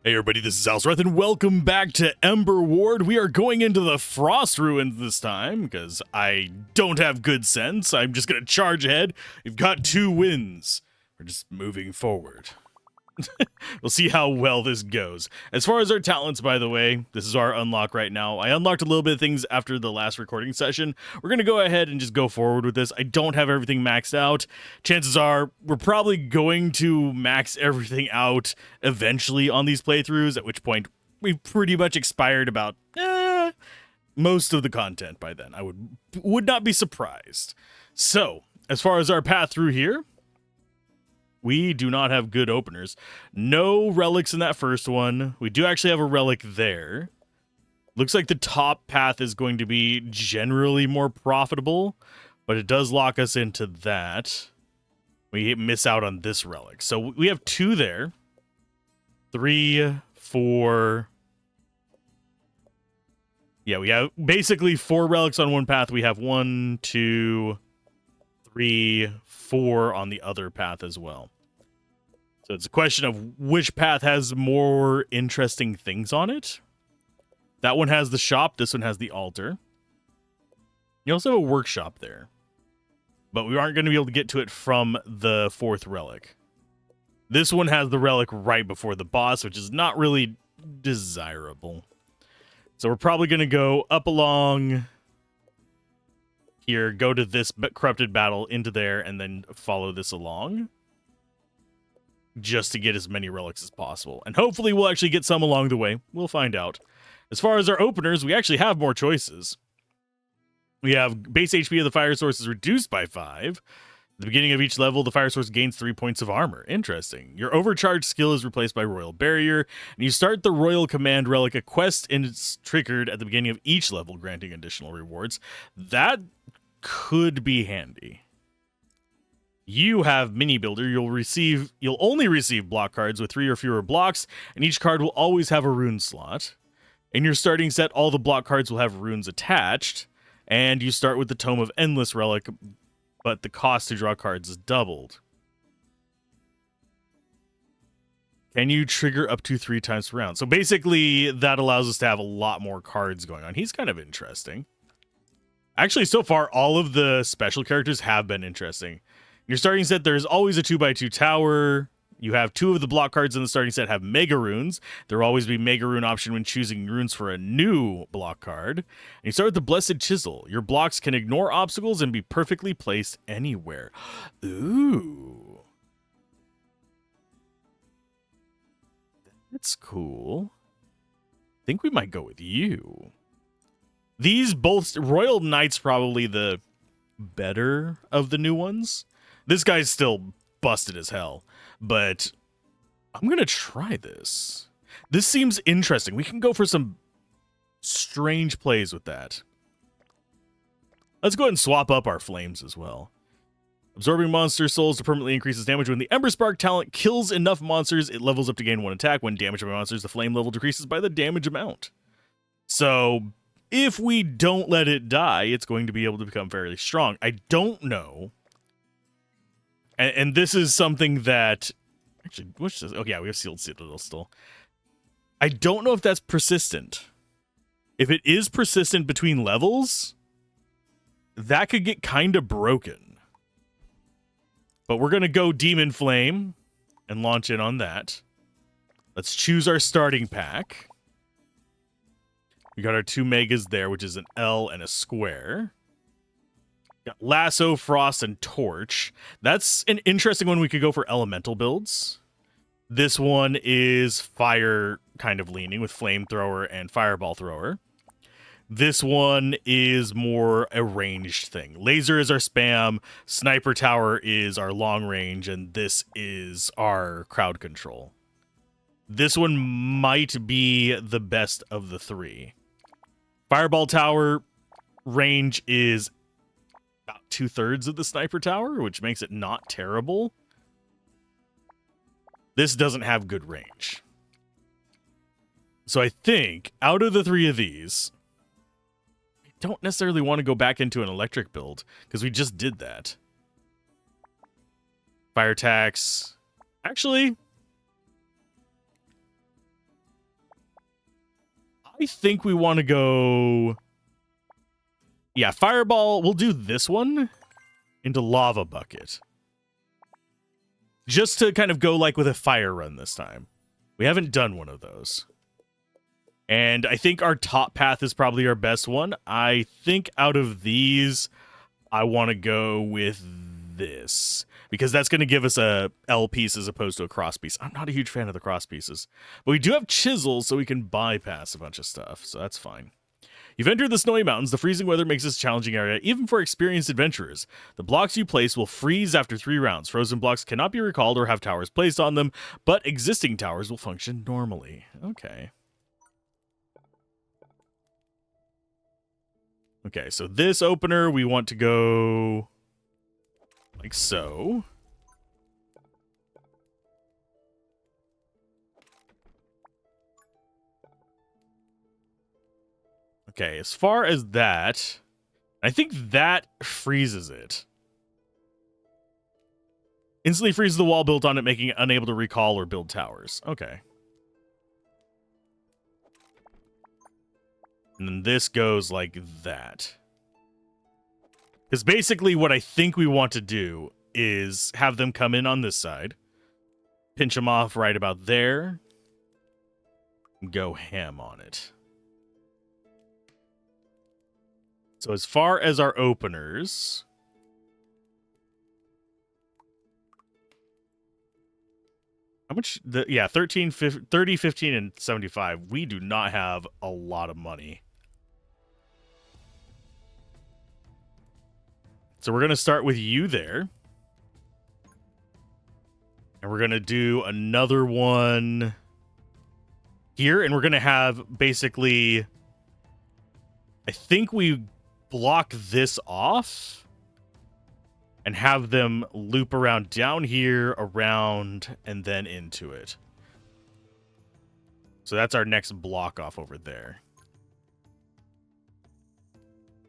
Hey everybody, this is Alzorath, and welcome back to Emberward. We are going into the Frost Ruins this time, because I don't have good sense. I'm just going to charge ahead. We've got 2 wins. We're just moving forward. We'll see how well this goes. As far as our talents, by the way, this is our unlock right now. I unlocked a little bit of things after the last recording session. We're going to go ahead and just go forward with this. I don't have everything maxed out. Chances are we're probably going to max everything out eventually on these playthroughs, at which point we've pretty much expired about most of the content by then. I would not be surprised. So, as far as our path through here, we do not have good openers. No relics in that first one. We do actually have a relic there. Looks like the top path is going to be generally more profitable, but it does lock us into that. We miss out on this relic. So we have 2 there. 3, 4. Yeah, we have basically 4 relics on one path. We have 1, 2, 3, 4 on the other path as well. So it's a question of which path has more interesting things on it. That one has the shop. This one has the altar. You also have a workshop there. But we aren't going to be able to get to it from the 4th relic. This one has the relic right before the boss, which is not really desirable. So we're probably going to go up along here, go to this corrupted battle into there, and then follow this along, just to get as many relics as possible. And hopefully we'll actually get some along the way. We'll find out. As far as our openers, we actually have more choices. We have base HP of the fire source is reduced by 5. At the beginning of each level, the fire source gains 3 points of armor. Interesting. Your overcharged skill is replaced by Royal Barrier, and you start the Royal Command Relic, a quest, and it's triggered at the beginning of each level, granting additional rewards. That could be handy. You have Mini Builder. You'll only receive block cards with 3 or fewer blocks, and each card will always have a rune slot. In your starting set, all the block cards will have runes attached, and you start with the Tome of Endless Relic, but the cost to draw cards is doubled. Can you trigger up to 3 times per round? So basically, that allows us to have a lot more cards going on. He's kind of interesting. Actually, so far, all of the special characters have been interesting. Your starting set, there's always a 2x2 tower. You have 2 of the block cards in the starting set have Mega Runes. There will always be Mega Rune option when choosing runes for a new block card. And you start with the Blessed Chisel. Your blocks can ignore obstacles and be perfectly placed anywhere. Ooh. That's cool. I think we might go with you. These both, Royal Knight's probably the better of the new ones. This guy's still busted as hell, but I'm going to try this. This seems interesting. We can go for some strange plays with that. Let's go ahead and swap up our flames as well. Absorbing monster souls to permanently increases damage. When the Ember Spark talent kills enough monsters, it levels up to gain 1 attack. When damaged by monsters, the flame level decreases by the damage amount. So if we don't let it die, it's going to be able to become fairly strong. I don't know. And this is something that, actually, which is, oh yeah, we have Sealed Citadel still. I don't know if that's persistent. If it is persistent between levels, that could get kind of broken. But we're going to go Demon Flame and launch in on that. Let's choose our starting pack. We got our 2 megas there, which is an L and a square. Got Lasso, Frost, and Torch. That's an interesting one we could go for elemental builds. This one is fire kind of leaning with Flamethrower and Fireball Thrower. This one is more a ranged thing. Laser is our spam, Sniper Tower is our long range, and this is our crowd control. This one might be the best of the 3. Fireball Tower range is about 2/3 of the Sniper Tower, which makes it not terrible. This doesn't have good range. So I think out of the 3 of these, I don't necessarily want to go back into an electric build because we just did that. Fire tax. Actually, I think we want to go... Yeah, fireball. We'll do this one into lava bucket. Just to kind of go like with a fire run this time. We haven't done one of those. And I think our top path is probably our best one. I think out of these, I want to go with this. Because that's going to give us a L piece as opposed to a cross piece. I'm not a huge fan of the cross pieces. But we do have chisels, so we can bypass a bunch of stuff. So that's fine. You've entered the snowy mountains. The freezing weather makes this a challenging area, even for experienced adventurers. The blocks you place will freeze after 3 rounds. Frozen blocks cannot be recalled or have towers placed on them, but existing towers will function normally. Okay. Okay, so this opener, we want to go like so. Okay, as far as that, I think that freezes it. Instantly freezes the wall built on it, making it unable to recall or build towers. Okay. And then this goes like that. Because basically what I think we want to do is have them come in on this side, pinch them off right about there, and go ham on it. So as far as our openers, how much? Yeah, 13, 30, 15, and 75. We do not have a lot of money. So we're going to start with you there. And we're going to do another one here. And we're going to have basically, I think we block this off and have them loop around down here, around, and then into it. So that's our next block off over there.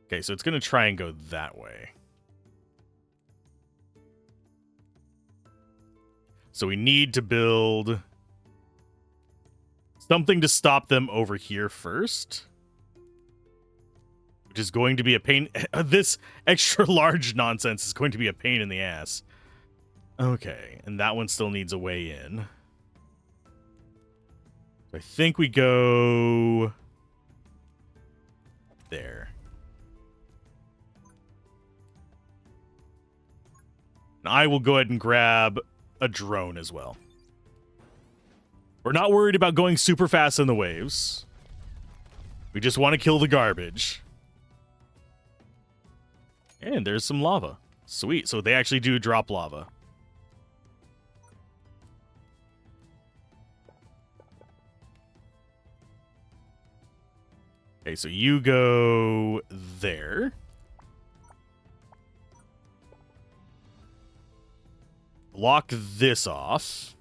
Okay, so it's going to try and go that way. So we need to build something to stop them over here first. Which is going to be a pain. This extra large nonsense is going to be a pain in the ass. Okay, and that one still needs a way in. So I think we go there. And I will go ahead and grab a drone as well. We're not worried about going super fast in the waves. We just want to kill the garbage. And there's some lava. Sweet. So they actually do drop lava. Okay, so you go there. Block this off.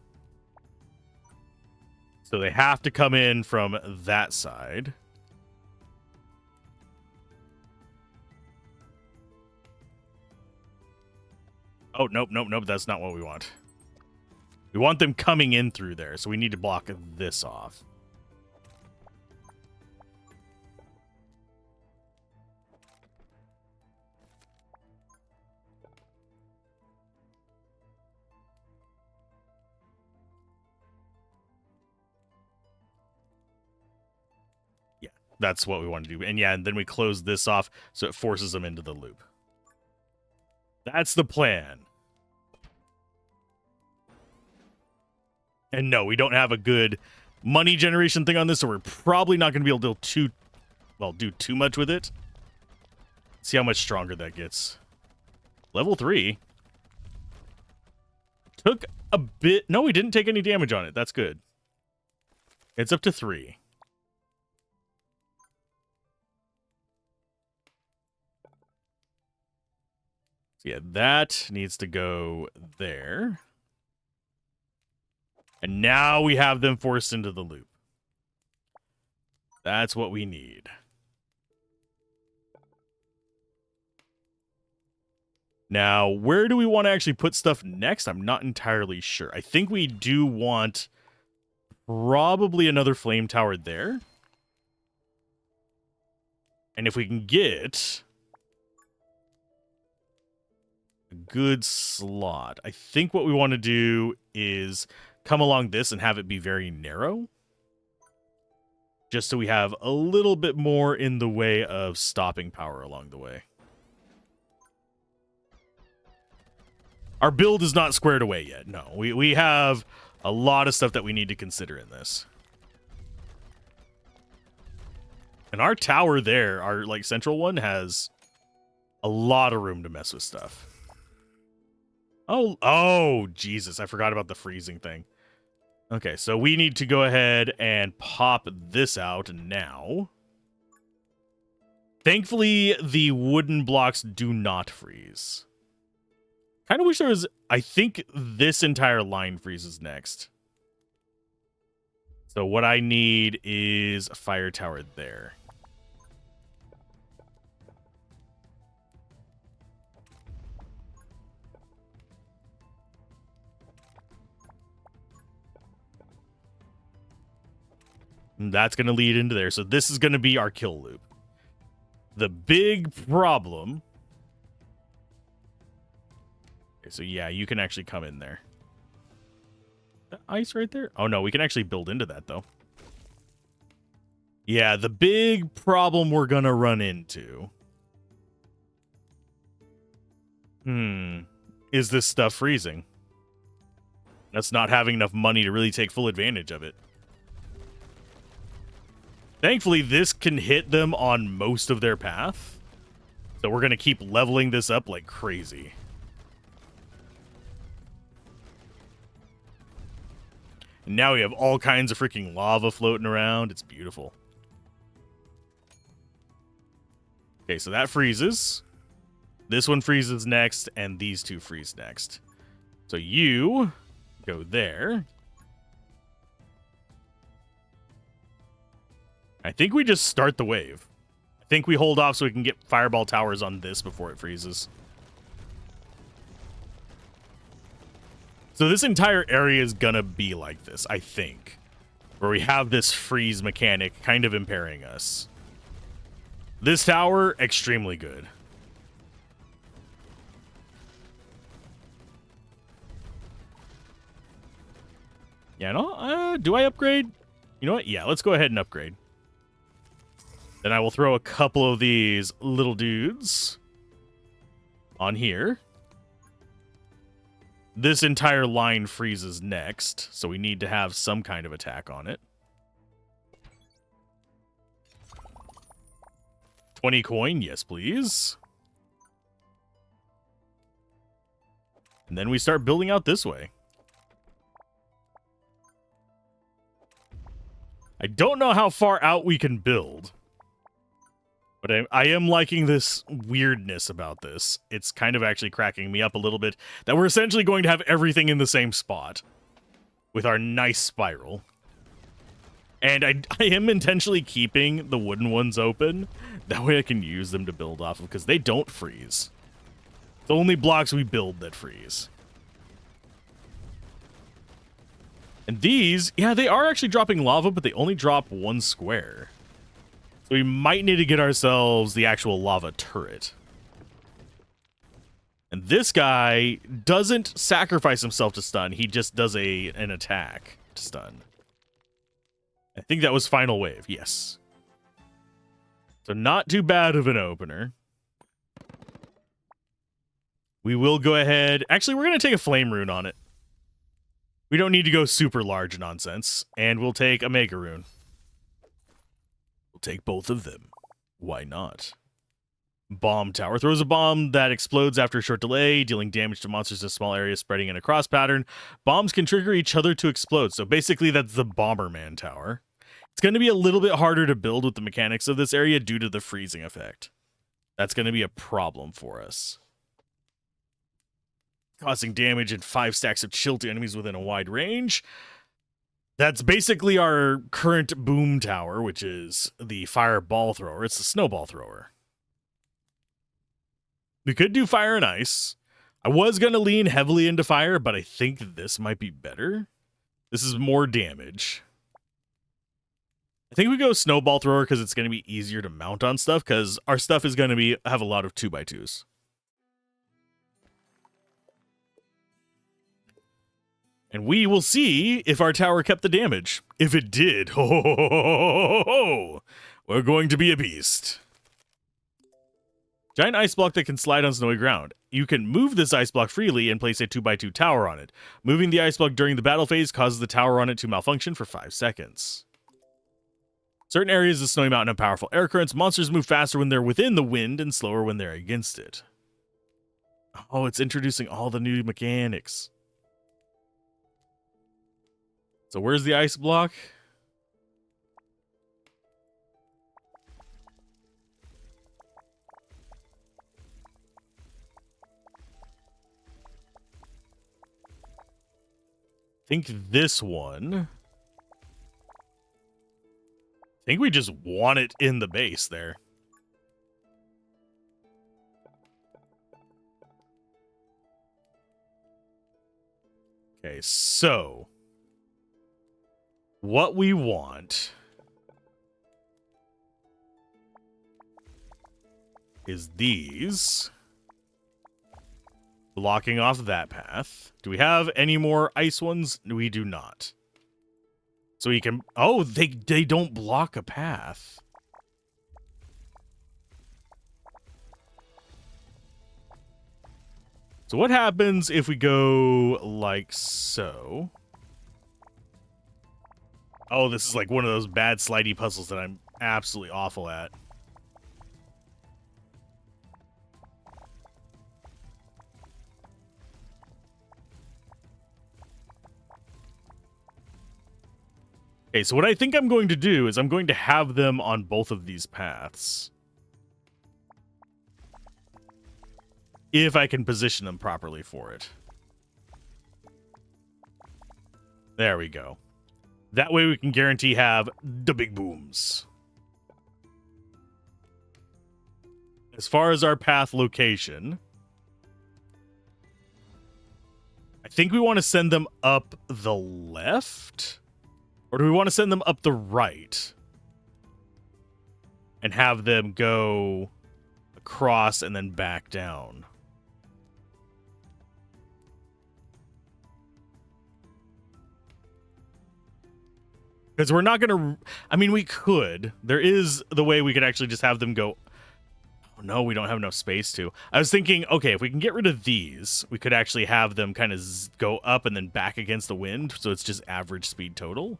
So they have to come in from that side. Oh, nope, nope, nope. That's not what we want. We want them coming in through there, so we need to block this off. Yeah, that's what we want to do. And yeah, and then we close this off, so it forces them into the loop. That's the plan. And no, we don't have a good money generation thing on this, so we're probably not going to be able to do too much with it. See how much stronger that gets. Level 3. Took a bit. No, we didn't take any damage on it. That's good. It's up to 3. So yeah, that needs to go there. And now we have them forced into the loop. That's what we need. Now, where do we want to actually put stuff next? I'm not entirely sure. I think we do want probably another flame tower there. And if we can get a good slot, I think what we want to do is come along this and have it be very narrow. Just so we have a little bit more in the way of stopping power along the way. Our build is not squared away yet. No, we have a lot of stuff that we need to consider in this. And our tower there, our like central one, has a lot of room to mess with stuff. Oh, Jesus, I forgot about the freezing thing. Okay, so we need to go ahead and pop this out now. Thankfully, the wooden blocks do not freeze. Kind of wish there was... I think this entire line freezes next. So what I need is a fire tower there. And that's going to lead into there. So this is going to be our kill loop. The big problem... Okay, so yeah, you can actually come in there. The ice right there? Oh no, we can actually build into that though. Yeah, the big problem we're going to run into... is this stuff freezing? That's not having enough money to really take full advantage of it. Thankfully, this can hit them on most of their path. So we're going to keep leveling this up like crazy. And now we have all kinds of freaking lava floating around. It's beautiful. Okay, so that freezes. This one freezes next, and these two freeze next. So you go there. I think we just start the wave. I think we hold off so we can get fireball towers on this before it freezes. So this entire area is gonna be like this, I think. Where we have this freeze mechanic kind of impairing us. This tower, extremely good. Yeah, no, do I upgrade? You know what? Yeah, let's go ahead and upgrade. Then I will throw a couple of these little dudes on here. This entire line freezes next, so we need to have some kind of attack on it. 20 coin, yes please. And then we start building out this way. I don't know how far out we can build. But I am liking this weirdness about this. It's kind of actually cracking me up a little bit that we're essentially going to have everything in the same spot with our nice spiral. And I am intentionally keeping the wooden ones open. That way I can use them to build off of because they don't freeze. It's only blocks we build that freeze. And these, yeah, they are actually dropping lava, but they only drop one square. So we might need to get ourselves the actual lava turret. And this guy doesn't sacrifice himself to stun. He just does an attack to stun. I think that was final wave. Yes. So not too bad of an opener. We will go ahead. Actually, we're going to take a flame rune on it. We don't need to go super large nonsense. And we'll take a mega rune. We'll take both of them. Why not? Bomb tower. Throws a bomb that explodes after a short delay, dealing damage to monsters in a small area, spreading in a cross pattern. Bombs can trigger each other to explode. So basically that's the Bomberman tower. It's going to be a little bit harder to build with the mechanics of this area due to the freezing effect. That's going to be a problem for us. Causing damage and 5 stacks of chill to enemies within a wide range. That's basically our current boom tower, which is the fireball thrower. It's the snowball thrower. We could do fire and ice. I was going to lean heavily into fire, but I think this might be better. This is more damage. I think we go snowball thrower because it's going to be easier to mount on stuff because our stuff is going to have a lot of 2x2s. And we will see if our tower kept the damage. If it did, we're going to be a beast. Giant ice block that can slide on snowy ground. You can move this ice block freely and place a 2x2 tower on it. Moving the ice block during the battle phase causes the tower on it to malfunction for 5 seconds. Certain areas of Snowy Mountain have powerful air currents. Monsters move faster when they're within the wind and slower when they're against it. Oh, it's introducing all the new mechanics. So where's the ice block? I think this one. I think we just want it in the base there. Okay, so what we want is these blocking off that path. Do we have any more ice ones? We do not. So we can... Oh, they don't block a path. So what happens if we go like so? Oh, this is like one of those bad slidey puzzles that I'm absolutely awful at. Okay, so what I think I'm going to do is I'm going to have them on both of these paths. If I can position them properly for it. There we go. That way we can guarantee have the big booms. As far as our path location, I think we want to send them up the left. Or do we want to send them up the right? And have them go across and then back down? Because we're not going to... I mean, we could. There is the way we could actually just have them go... Oh, no, we don't have enough space to. I was thinking, okay, if we can get rid of these, we could actually have them kind of go up and then back against the wind, so it's just average speed total.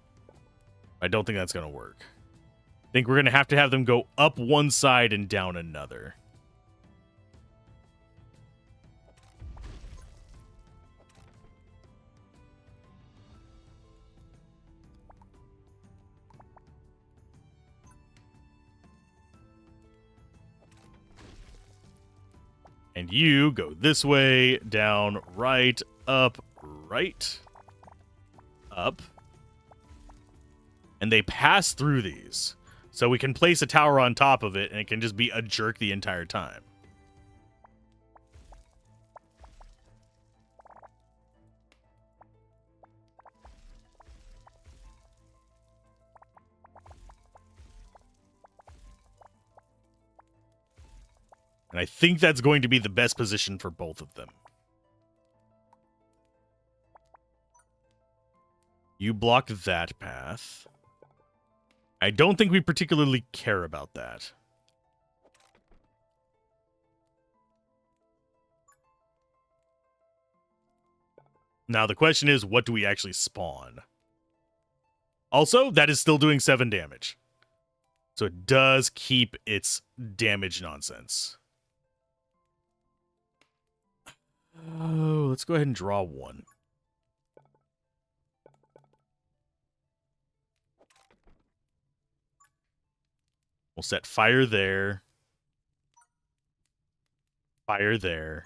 I don't think that's going to work. I think we're going to have them go up one side and down another. And you go this way, down, right, up, up. And they pass through these. So we can place a tower on top of it, and it can just be a jerk the entire time. And I think that's going to be the best position for both of them. You block that path. I don't think we particularly care about that. Now, the question is, what do we actually spawn? Also, that is still doing 7 damage. So it does keep its damage nonsense. Oh, let's go ahead and draw one. We'll set fire there. Fire there.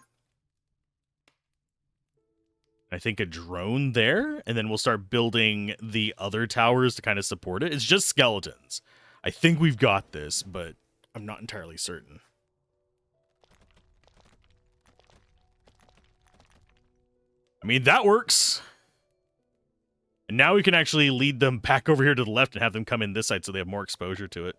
I think a drone there, and then we'll start building the other towers to kind of support it. It's just skeletons. I think we've got this, but I'm not entirely certain. I mean, that works. And now we can actually lead them back over here to the left and have them come in this side so they have more exposure to it.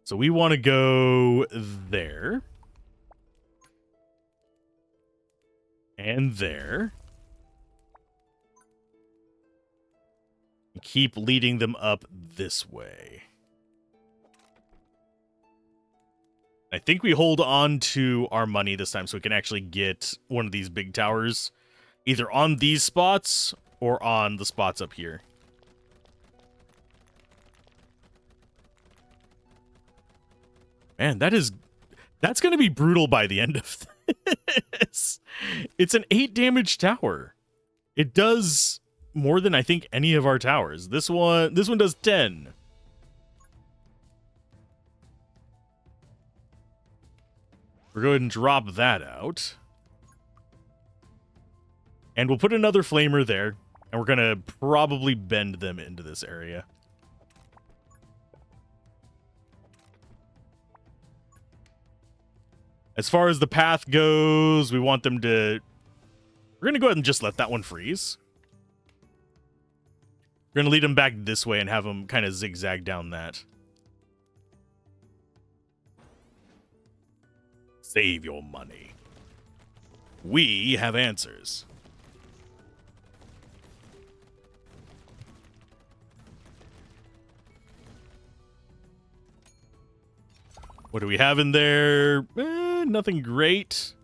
So we want to go there. And there. And keep leading them up this way. I think we hold on to our money this time so we can actually get one of these big towers either on these spots or on the spots up here. Man, that's going to be brutal by the end of this. It's an 8 damage tower. It does more than I think any of our towers. This one does 10. We'll go ahead and drop that out. And we'll put another flamer there. And we're going to probably bend them into this area. As far as the path goes, we want them to... We're going to go ahead and just let that one freeze. We're going to lead them back this way and have them kind of zigzag down that. Save your money. We have answers. What do we have in there? Nothing great.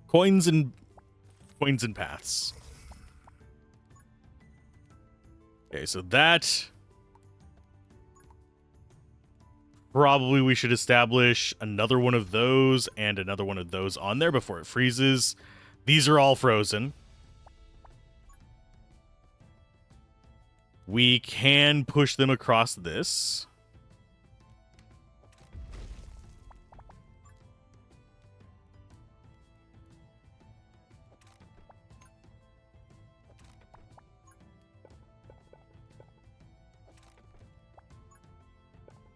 Coins and paths. Okay, so that... Probably we should establish another one of those and another one of those on there before it freezes. These are all frozen. We can push them across this.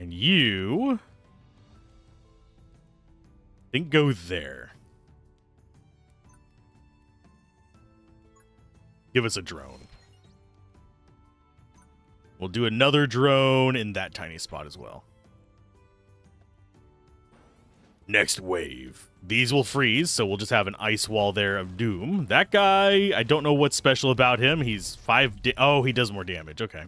And you... I think go there. Give us a drone. We'll do another drone in that tiny spot as well. Next wave. These will freeze, so we'll just have an ice wall there of doom. That guy, I don't know what's special about him. He's 5... Oh, he does more damage. Okay.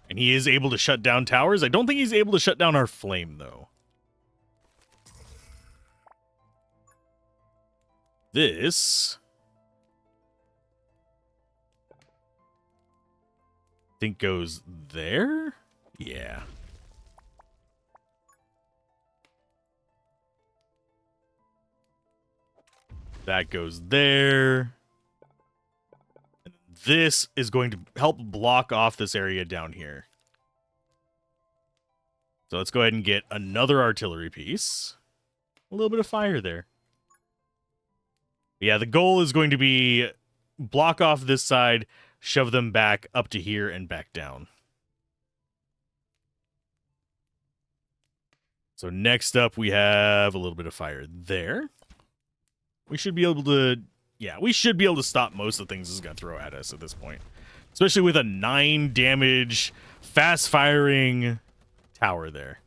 And he is able to shut down towers. I don't think he's able to shut down our flame, though. This... I think goes there? Yeah. That goes there. This is going to help block off this area down here. So let's go ahead and get another artillery piece. A little bit of fire there. Yeah, the goal is going to be block off this side, shove them back up to here and back down. So next up, we have a little bit of fire there. We should be able to... Yeah, we should be able to stop most of the things this is going to throw at us at this point. Especially with a 9 damage, fast-firing tower there.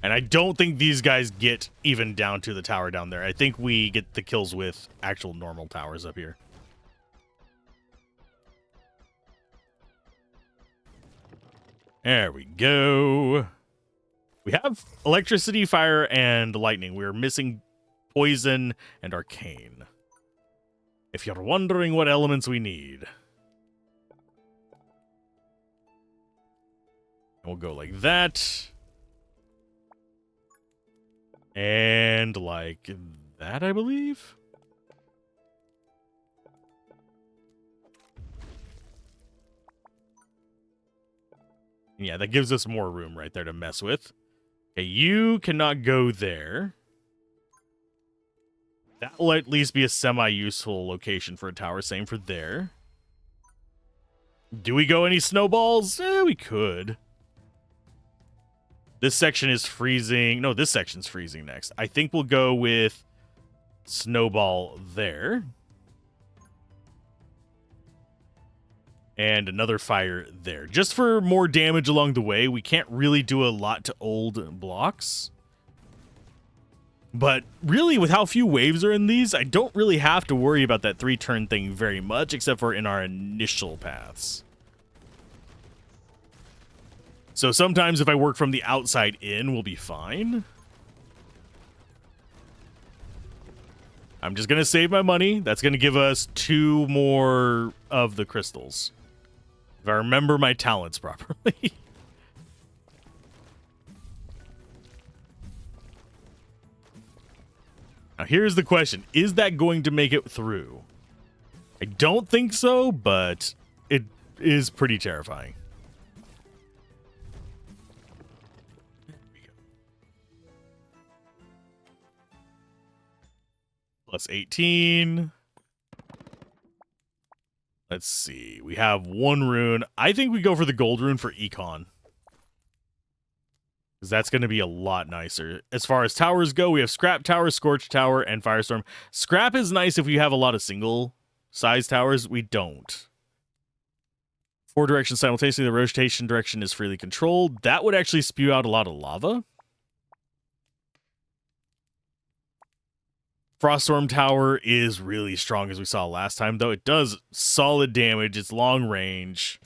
And I don't think these guys get even down to the tower down there. I think we get the kills with actual normal towers up here. There we go. We have electricity, fire, and lightning. We're missing poison and arcane. If you're wondering what elements we need. We'll go like that. And like that, I believe. Yeah, that gives us more room right there to mess with. Okay, you cannot go there. That will at least be a semi-useful location for a tower. Same for there. Do we go any snowballs? We could. This section is freezing. No, this section's freezing next. I think we'll go with snowball there. And another fire there. Just for more damage along the way. We can't really do a lot to old blocks. But really, with how few waves are in these, I don't really have to worry about that 3-turn thing very much, except for in our initial paths. So sometimes if I work from the outside in, we'll be fine. I'm just going to save my money. That's going to give us 2 more of the crystals. If I remember my talents properly. Now here's the question. Is that going to make it through? I don't think so, but it is pretty terrifying. Plus 18. Let's see. We have 1 rune. I think we go for the gold rune for econ. Because that's going to be a lot nicer. As far as towers go, we have Scrap Tower, Scorch Tower, and Firestorm. Scrap is nice if you have a lot of single-size towers. We don't. 4 directions simultaneously. The rotation direction is freely controlled. That would actually spew out a lot of lava. Froststorm Tower is really strong, as we saw last time, though. It does solid damage, it's long range,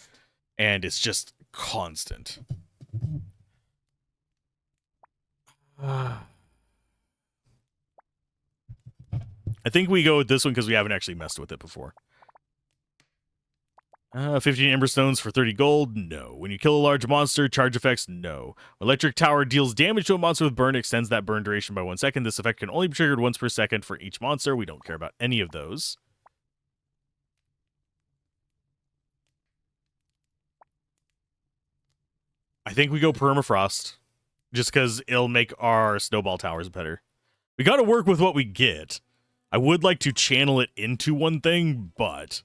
and it's just constant. I think we go with this one because we haven't actually messed with it before. 15 Emberstones for 30 gold? No. When you kill a large monster, charge effects? No. Electric Tower deals damage to a monster with burn, extends that burn duration by 1 second. This effect can only be triggered once per second for each monster. We don't care about any of those. I think we go Permafrost, just because it'll make our snowball towers better. We got to work with what we get. I would like to channel it into one thing, but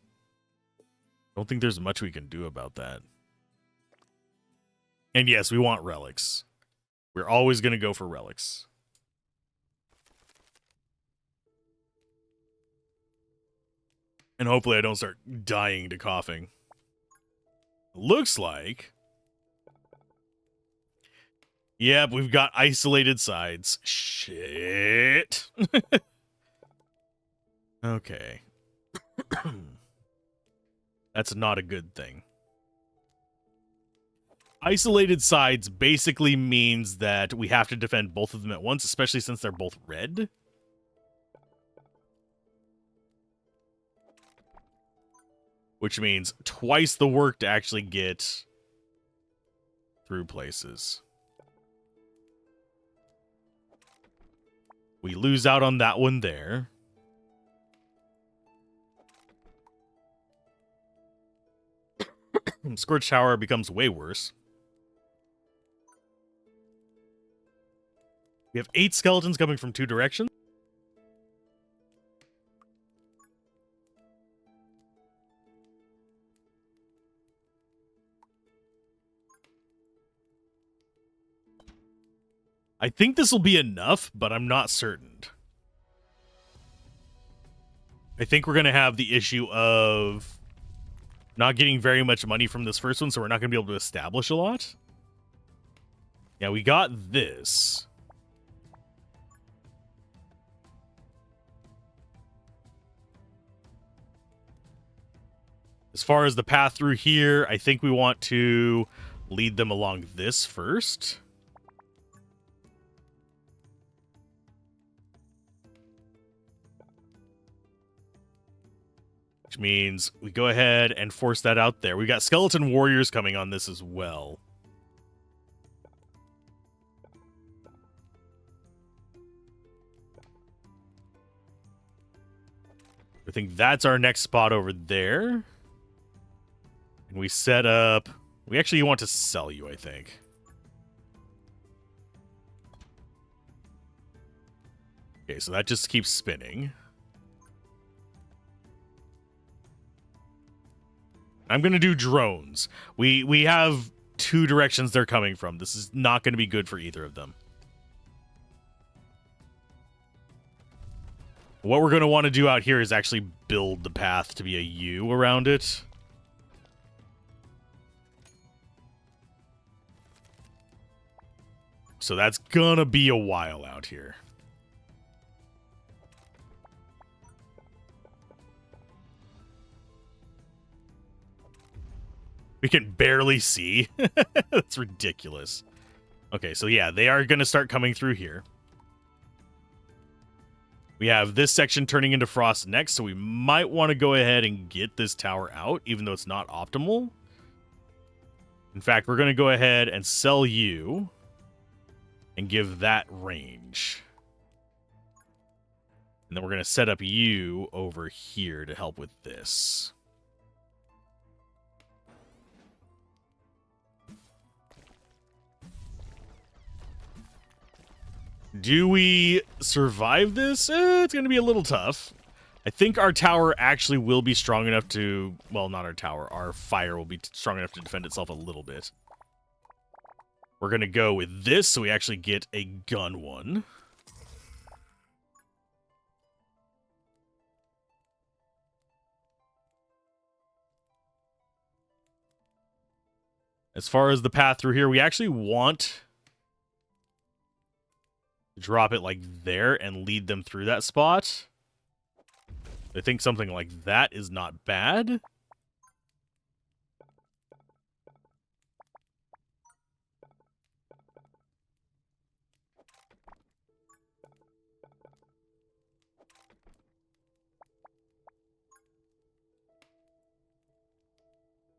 I don't think there's much we can do about that. And yes, we want relics. We're always going to go for relics. And hopefully I don't start dying to coughing. Looks like... Yep, we've got isolated sides. Shit. Okay. That's not a good thing. Isolated sides basically means that we have to defend both of them at once, especially since they're both red. Which means twice the work to actually get through places. We lose out on that one there. Scorch Tower becomes way worse. We have 8 skeletons coming from 2 directions. I think this will be enough, but I'm not certain. I think we're going to have the issue of not getting very much money from this first one, so we're not going to be able to establish a lot. Yeah, we got this. As far as the path through here, I think we want to lead them along this first. Which means we go ahead and force that out there. We got skeleton warriors coming on this as well. I think that's our next spot over there. And we set up... We actually want to sell you, I think. Okay, so that just keeps spinning. I'm going to do drones. We have two directions they're coming from. This is not going to be good for either of them. What we're going to want to do out here is actually build the path to be a U around it. So that's going to be a while out here. We can barely see. That's ridiculous. Okay, so yeah, they are going to start coming through here. We have this section turning into frost next, so we might want to go ahead and get this tower out, even though it's not optimal. In fact, we're going to go ahead and sell you and give that range. And then we're going to set up you over here to help with this. Do we survive this? It's going to be a little tough. I think our tower actually will be strong enough to... Well, not our tower. Our fire will be strong enough to defend itself a little bit. We're going to go with this so we actually get a gun one. As far as the path through here, we actually want... drop it like there and lead them through that spot. I think something like that is not bad.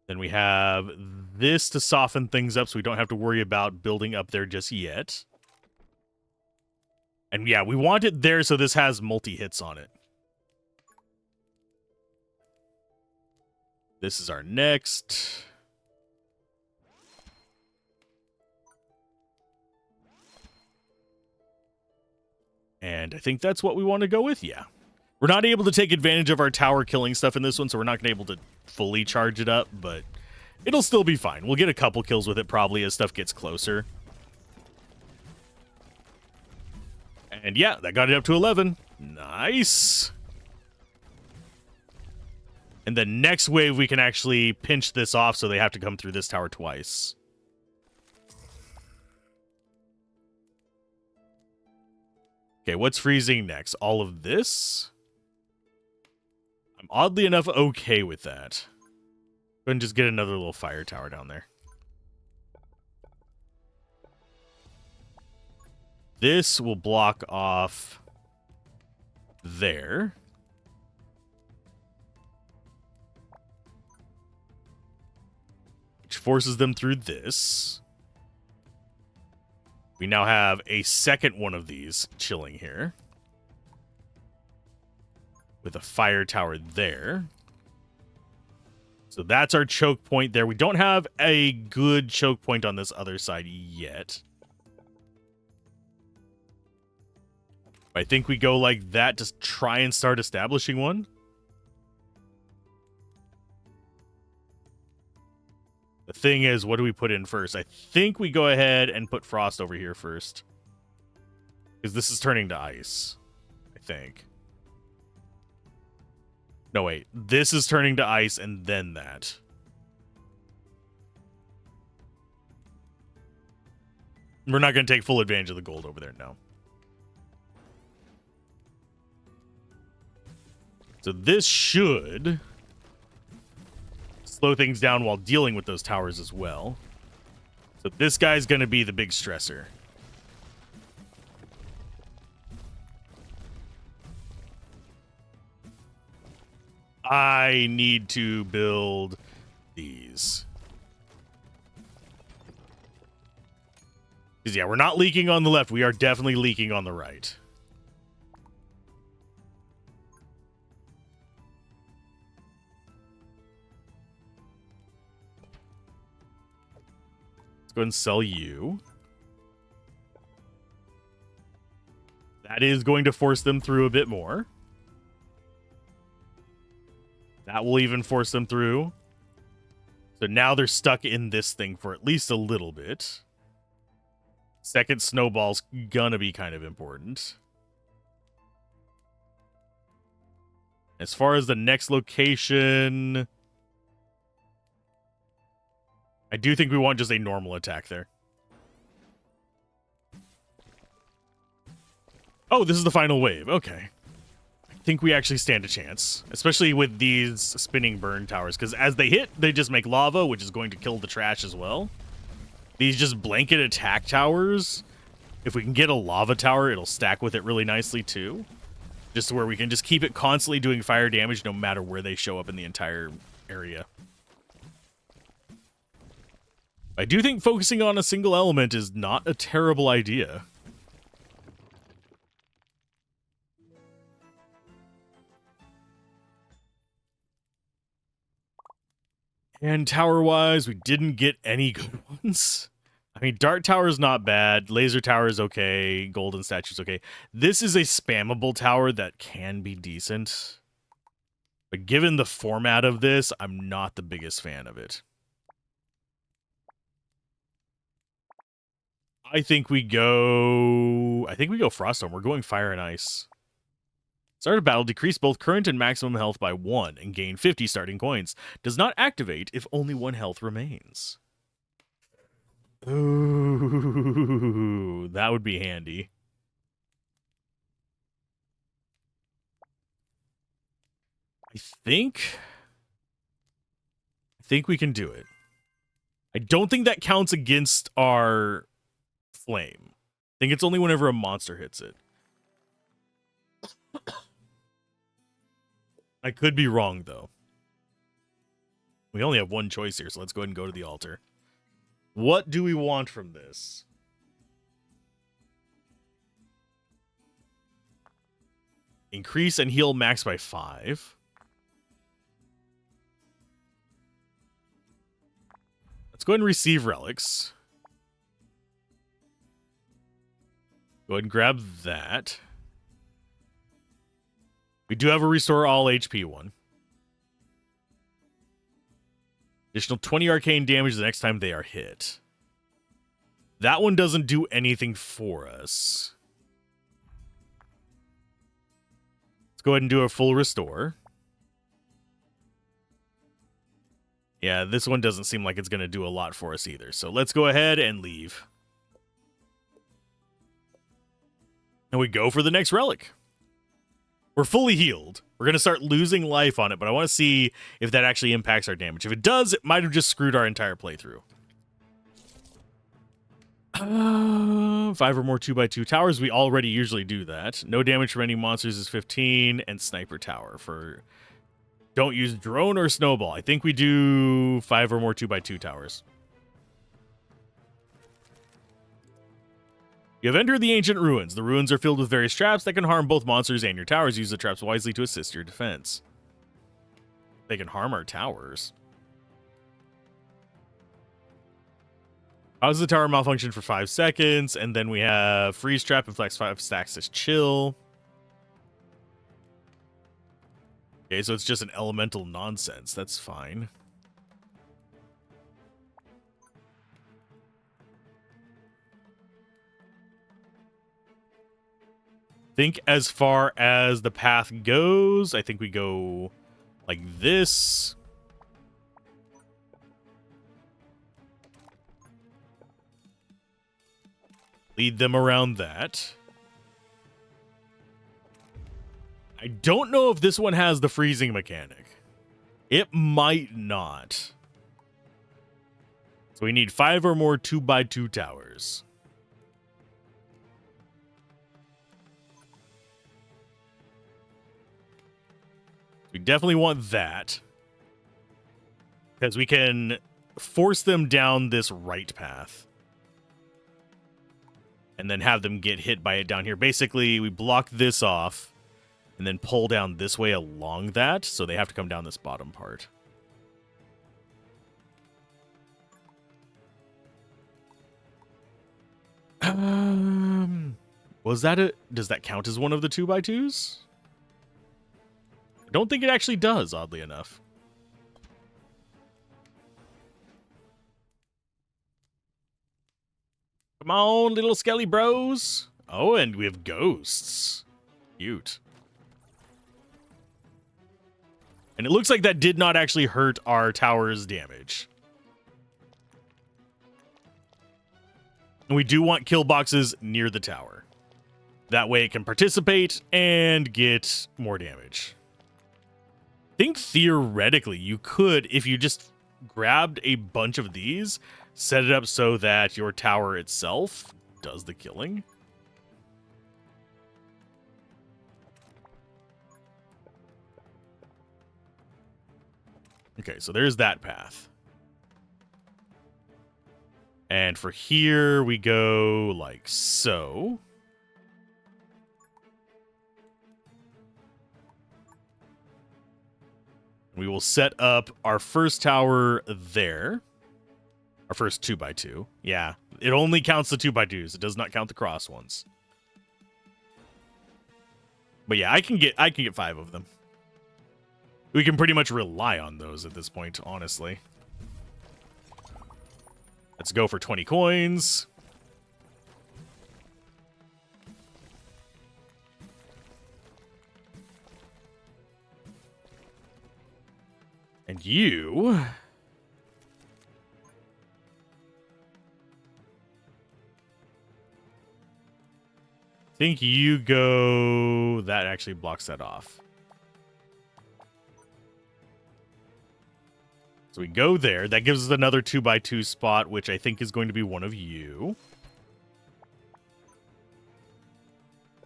Then we have this to soften things up so we don't have to worry about building up there just yet. And yeah, we want it there so this has multi-hits on it. This is our next. And I think that's what we want to go with, yeah. We're not able to take advantage of our tower killing stuff in this one, so we're not going to be able to fully charge it up, but it'll still be fine. We'll get a couple kills with it probably as stuff gets closer. And yeah, that got it up to 11. Nice. And the next wave, we can actually pinch this off so they have to come through this tower twice. Okay, what's freezing next? All of this? I'm oddly enough okay with that. Go ahead and just get another little fire tower down there. This will block off there. Which forces them through this. We now have a second one of these chilling here. With a fire tower there. So that's our choke point there. We don't have a good choke point on this other side yet. I think we go like that to try and start establishing one. The thing is, what do we put in first? I think we go ahead and put frost over here first. Because this is turning to ice. I think. No, wait. This is turning to ice and then that. We're not going to take full advantage of the gold over there, no. So this should slow things down while dealing with those towers as well. So this guy's going to be the big stressor. I need to build these. Because, yeah, we're not leaking on the left. We are definitely leaking on the right. Let's go ahead and sell you. That is going to force them through a bit more. That will even force them through. So now they're stuck in this thing for at least a little bit. Second snowball's gonna be kind of important. As far as the next location, I do think we want just a normal attack there. Oh, this is the final wave. Okay. I think we actually stand a chance, especially with these spinning burn towers, because as they hit, they just make lava, which is going to kill the trash as well. These just blanket attack towers, if we can get a lava tower, it'll stack with it really nicely too. Just where we can just keep it constantly doing fire damage no matter where they show up in the entire area. I do think focusing on a single element is not a terrible idea. And tower-wise, we didn't get any good ones. I mean, Dart Tower is not bad. Laser Tower is okay. Golden Statue's okay. This is a spammable tower that can be decent. But given the format of this, I'm not the biggest fan of it. I think we go Froststone. We're going Fire and Ice. Start of battle, decrease both current and maximum health by 1 and gain 50 starting coins. Does not activate if only 1 health remains. Ooh, that would be handy. I think we can do it. I don't think that counts against our flame. I think it's only whenever a monster hits it. I could be wrong, though. We only have one choice here, so let's go ahead and go to the altar. What do we want from this? Increase and heal max by 5. Let's go ahead and receive relics. Go ahead and grab that. We do have a restore all HP one. Additional 20 arcane damage the next time they are hit. That one doesn't do anything for us. Let's go ahead and do a full restore. Yeah, this one doesn't seem like it's going to do a lot for us either. So let's go ahead and leave. And we go for the next relic. We're fully healed. We're going to start losing life on it, but I want to see if that actually impacts our damage. If it does, it might have just screwed our entire playthrough. 5 or more 2x2 towers. We already usually do that. No damage from any monsters is 15, and sniper tower for... Don't use drone or snowball. I think we do 5 or more 2x2 towers. You have entered the ancient ruins. The ruins are filled with various traps that can harm both monsters and your towers. Use the traps wisely to assist your defense. They can harm our towers. Causes the tower malfunction for 5 seconds, and then we have freeze trap and flex 5 stacks as chill. Okay, so it's just an elemental nonsense. That's fine. Think as far as the path goes, I think we go like this. Lead them around that. I don't know if this one has the freezing mechanic. It might not. So we need 5 or more 2x2 towers. We definitely want that. Because we can force them down this right path. And then have them get hit by it down here. Basically, we block this off. And then pull down this way along that. So they have to come down this bottom part. Was that a... Does that count as one of the 2x2s? I don't think it actually does, oddly enough. Come on, little skelly bros. Oh, and we have ghosts. Cute. And it looks like that did not actually hurt our tower's damage. And we do want kill boxes near the tower. That way it can participate and get more damage. I think theoretically you could, if you just grabbed a bunch of these, set it up so that your tower itself does the killing. Okay, so there's that path. And for here, we go like so. We will set up our first tower there. Our first 2x2. Yeah, it only counts the 2x2s. It does not count the cross ones. But yeah, I can get 5 of them. We can pretty much rely on those at this point, honestly. Let's go for 20 coins. And you... I think you go... That actually blocks that off. So we go there. That gives us another 2x2 spot, which I think is going to be one of you.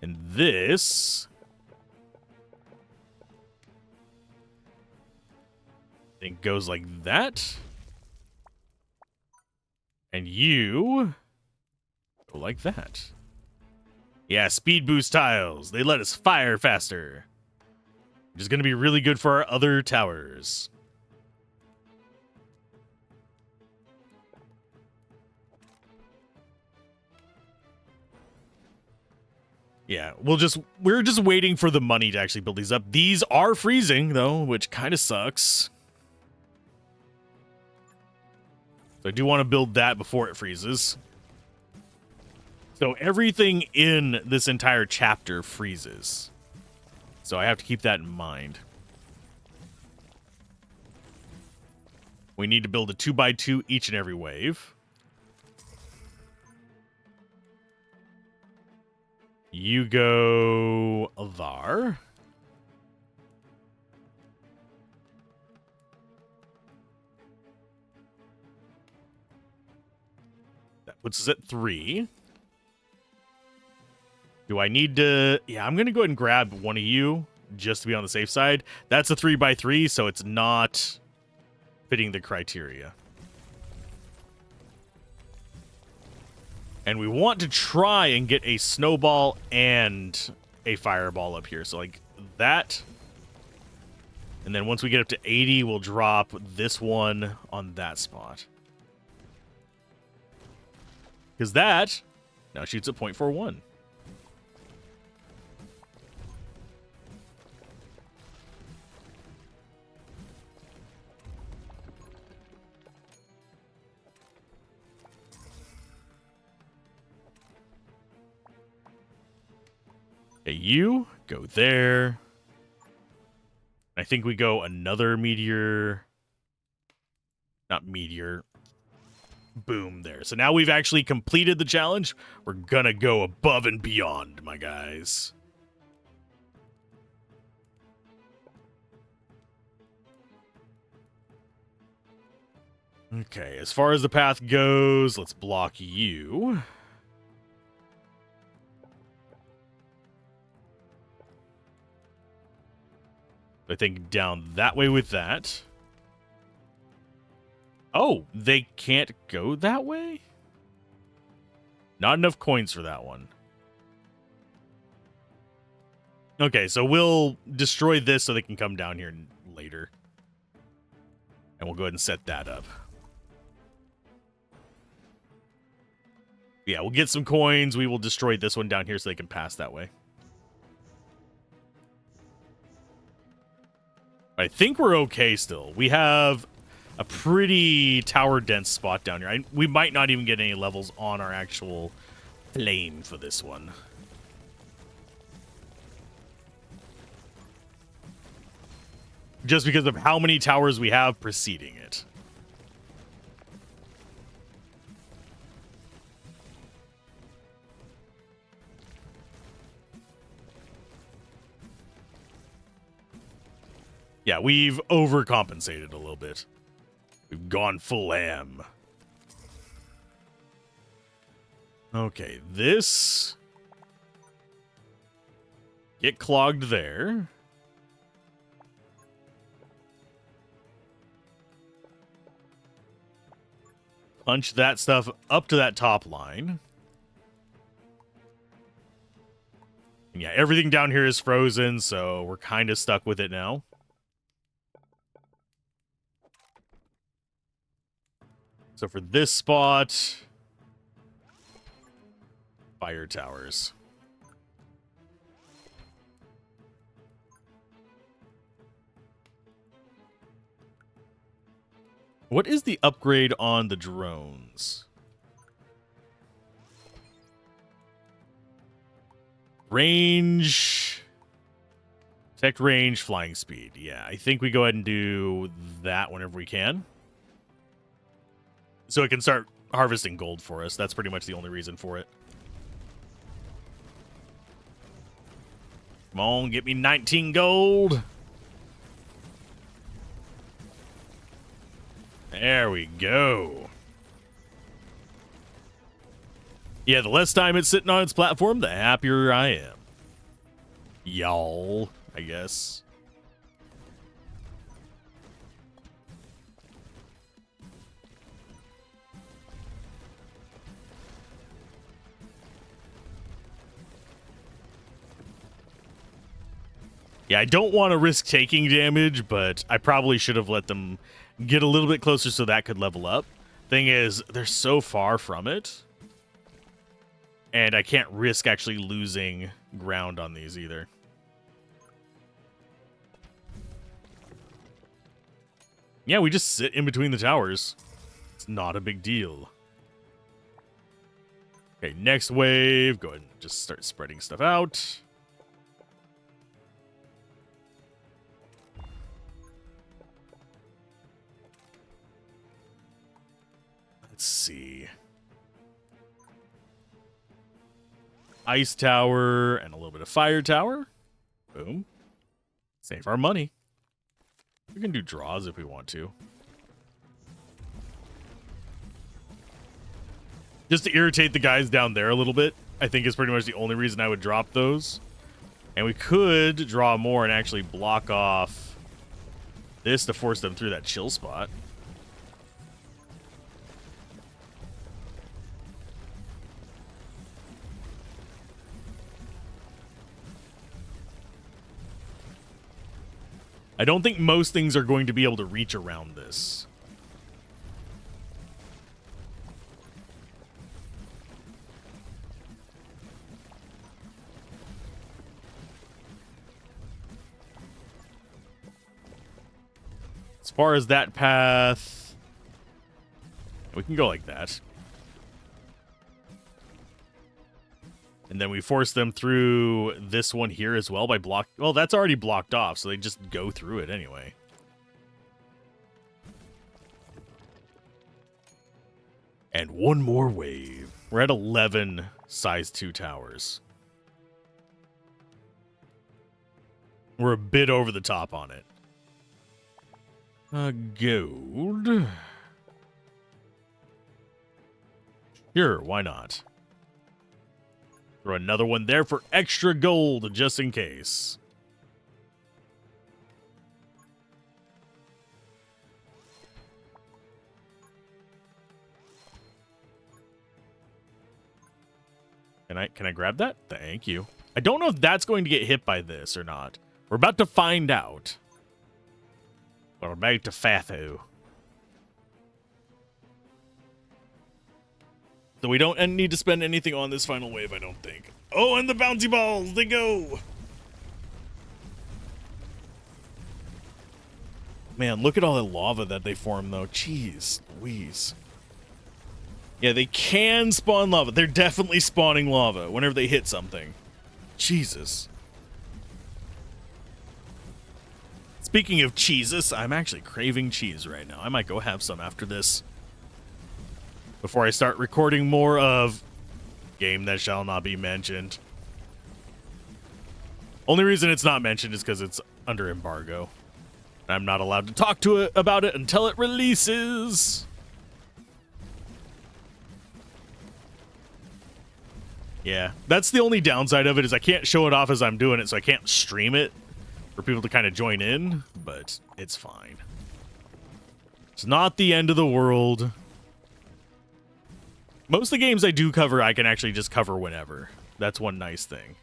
And this... I think goes like that. And you... go like that. Yeah, speed boost tiles. They let us fire faster. Which is going to be really good for our other towers. Yeah, we're just waiting for the money to actually build these up. These are freezing, though, which kind of sucks. So I do want to build that before it freezes. So everything in this entire chapter freezes. So I have to keep that in mind. We need to build a 2x2 each and every wave. You go there. That puts us at 3. Do I need to... Yeah, I'm going to go ahead and grab one of you just to be on the safe side. That's a 3x3, so it's not fitting the criteria. And we want to try and get a snowball and a fireball up here. So like that. And then once we get up to 80, we'll drop this one on that spot. Because that now shoots at 0.41. Okay, you go there. I think we go another meteor. Not meteor. Boom there. So now we've actually completed the challenge. We're gonna go above and beyond, my guys. Okay, as far as the path goes, let's block you. I think down that way with that. Oh, they can't go that way? Not enough coins for that one. Okay, so we'll destroy this so they can come down here later. And we'll go ahead and set that up. Yeah, we'll get some coins. We will destroy this one down here so they can pass that way. I think we're okay still. We have a pretty tower-dense spot down here. We might not even get any levels on our actual flame for this one. Just because of how many towers we have preceding it. Yeah, we've overcompensated a little bit. We've gone full am. Okay, this... Get clogged there. Punch that stuff up to that top line. And yeah, everything down here is frozen, so we're kind of stuck with it now. So for this spot, fire towers. What is the upgrade on the drones? Range, detect range, flying speed. Yeah, I think we go ahead and do that whenever we can. So it can start harvesting gold for us. That's pretty much the only reason for it. Come on, get me 19 gold. There we go. Yeah, the less time it's sitting on its platform, the happier I am. Y'all, I guess. Yeah, I don't want to risk taking damage, but I probably should have let them get a little bit closer so that could level up. Thing is, they're so far from it. And I can't risk actually losing ground on these either. Yeah, we just sit in between the towers. It's not a big deal. Okay, next wave. Go ahead and just start spreading stuff out. Let's see. Ice tower and a little bit of fire tower. Boom. Save our money. We can do draws if we want to. Just to irritate the guys down there a little bit, I think is pretty much the only reason I would drop those. And we could draw more and actually block off this to force them through that chill spot. I don't think most things are going to be able to reach around this. As far as that path, we can go like that. And then we force them through this one here as well by block. Well, that's already blocked off, so they just go through it anyway. And one more wave. We're at 11 size 2 towers. We're a bit over the top on it. Gold. Sure, why not? Throw another one there for extra gold, just in case. Can I grab that? Thank you. I don't know if that's going to get hit by this or not. We're about to find out. We're about to fatho. So we don't need to spend anything on this final wave, I don't think. Oh, and the bouncy balls, they go! Man, look at all the lava that they form, though. Jeez Louise. Yeah, they can spawn lava. They're definitely spawning lava whenever they hit something. Jesus. Speaking of cheeses, I'm actually craving cheese right now. I might go have some after this. Before I start recording more of Game That Shall Not Be Mentioned. Only reason it's not mentioned is because it's under embargo. I'm not allowed to talk to it about it until it releases. Yeah, that's the only downside of it is I can't show it off as I'm doing it, so I can't stream it for people to kind of join in, but it's fine. It's not the end of the world. Most of the games I do cover, I can actually just cover whenever. That's one nice thing.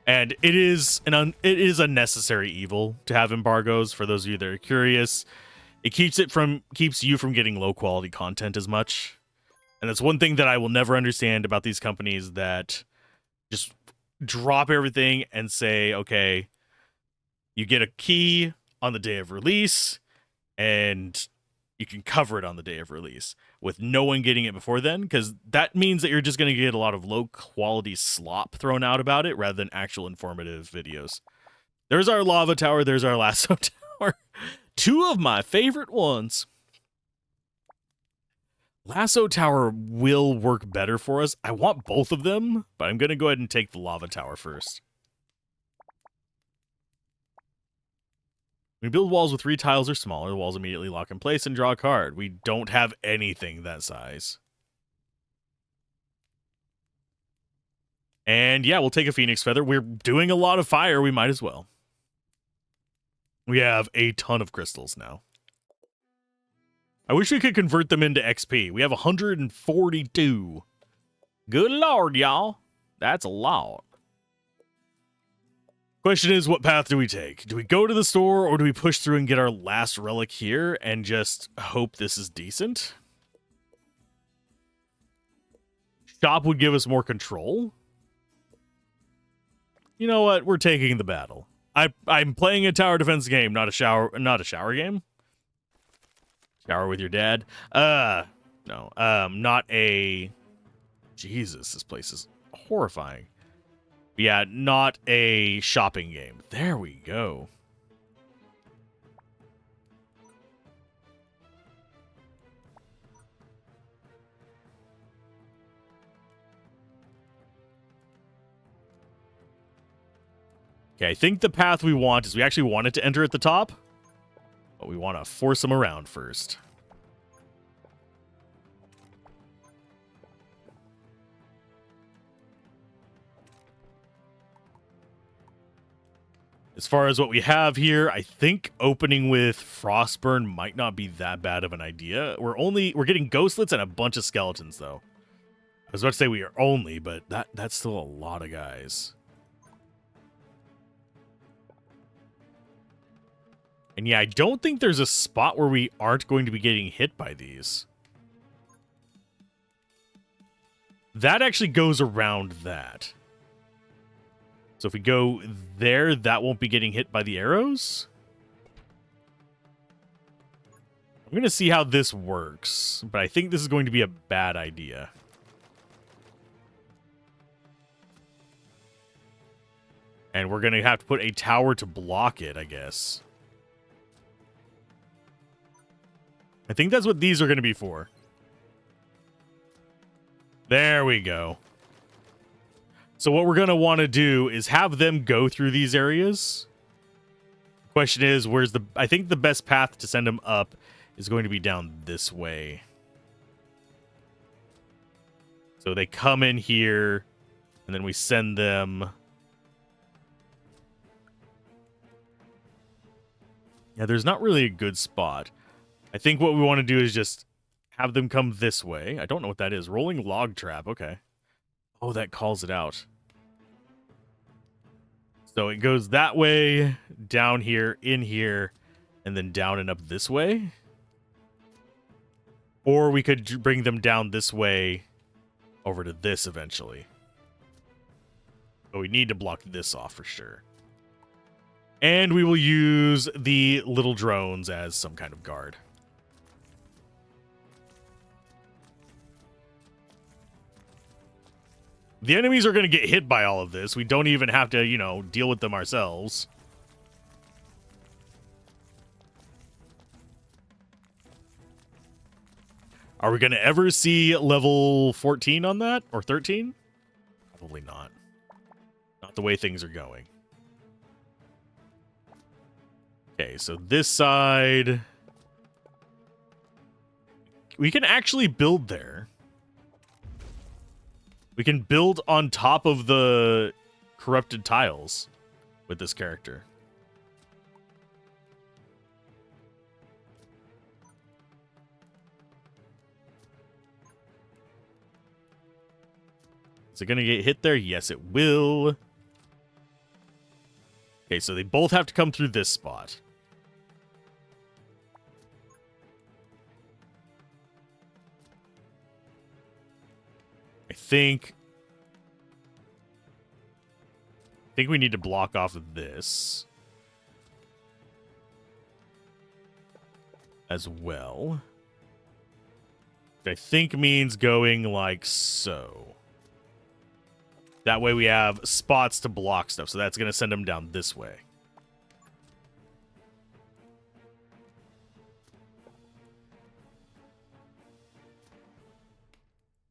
And it is a necessary evil to have embargoes for those of you that are curious. It keeps you from getting low quality content as much. And that's one thing that I will never understand about these companies that just drop everything and say, okay, you get a key on the day of release and you can cover it on the day of release with no one getting it before then, because that means that you're just going to get a lot of low quality slop thrown out about it rather than actual informative videos. There's our lava tower. There's our lasso tower. Two of my favorite ones. Lasso tower will work better for us. I want both of them, but I'm going to go ahead and take the lava tower first. When we build walls with 3 tiles or smaller, the walls immediately lock in place and draw a card. We don't have anything that size. And yeah, we'll take a phoenix feather. We're doing a lot of fire. We might as well. We have a ton of crystals now. I wish we could convert them into XP. We have 142. Good lord, y'all. That's a lot. Question is, what path do we take? Do we go to the store or do we push through and get our last relic here and just hope this is decent? Shop would give us more control. You know what? We're taking the battle. I'm playing a tower defense game, not a shower game. Shower with your dad. No. Not a... Jesus, this place is horrifying. Yeah, not a shopping game. There we go. Okay, I think the path we want is we actually want it to enter at the top, but we want to force them around first. As far as what we have here, I think opening with Frostburn might not be that bad of an idea. We're getting ghostlets and a bunch of skeletons, though. I was about to say we are only, but that's still a lot of guys. And yeah, I don't think there's a spot where we aren't going to be getting hit by these. That actually goes around that. So if we go there, that won't be getting hit by the arrows. I'm going to see how this works, but I think this is going to be a bad idea. And we're going to have to put a tower to block it, I guess. I think that's what these are going to be for. There we go. So what we're going to want to do is have them go through these areas. Question is, where's the... I think the best path to send them up is going to be down this way. So they come in here, and then we send them... Yeah, there's not really a good spot. I think what we want to do is just have them come this way. I don't know what that is. Rolling log trap. Okay. Oh, that calls it out. So it goes that way, down here, in here, and then down and up this way. Or we could bring them down this way over to this eventually. But we need to block this off for sure. And we will use the little drones as some kind of guard. The enemies are going to get hit by all of this. We don't even have to, you know, deal with them ourselves. Are we going to ever see level 14 on that? Or 13? Probably not. Not the way things are going. Okay, so this side... we can actually build there. We can build on top of the corrupted tiles with this character. Is it going to get hit there? Yes, it will. Okay, so they both have to come through this spot. I think we need to block off of this as well. Which I think means going like so. That way we have spots to block stuff. So that's going to send them down this way.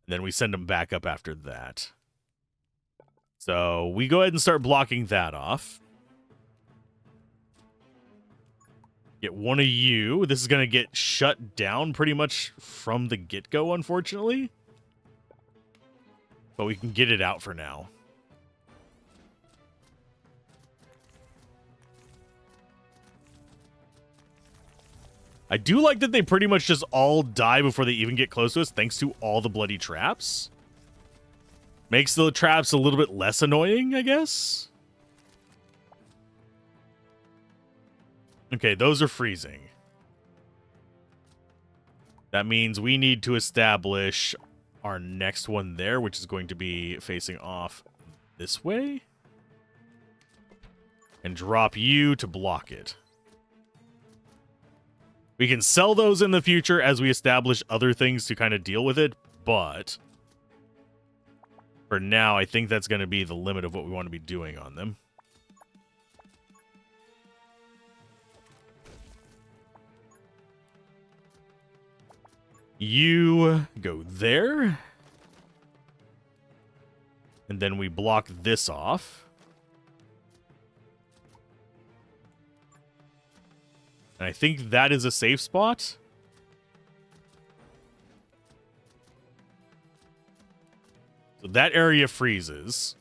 And then we send them back up after that. So we go ahead and start blocking that off. Get one of you. This is going to get shut down pretty much from the get-go, unfortunately. But we can get it out for now. I do like that they pretty much just all die before they even get close to us, thanks to all the bloody traps. Makes the traps a little bit less annoying, I guess. Okay, those are freezing. That means we need to establish our next one there, which is going to be facing off this way. And drop you to block it. We can sell those in the future as we establish other things to kind of deal with it, but for now, I think that's going to be the limit of what we want to be doing on them. You go there. And then we block this off. And I think that is a safe spot. So that area freezes.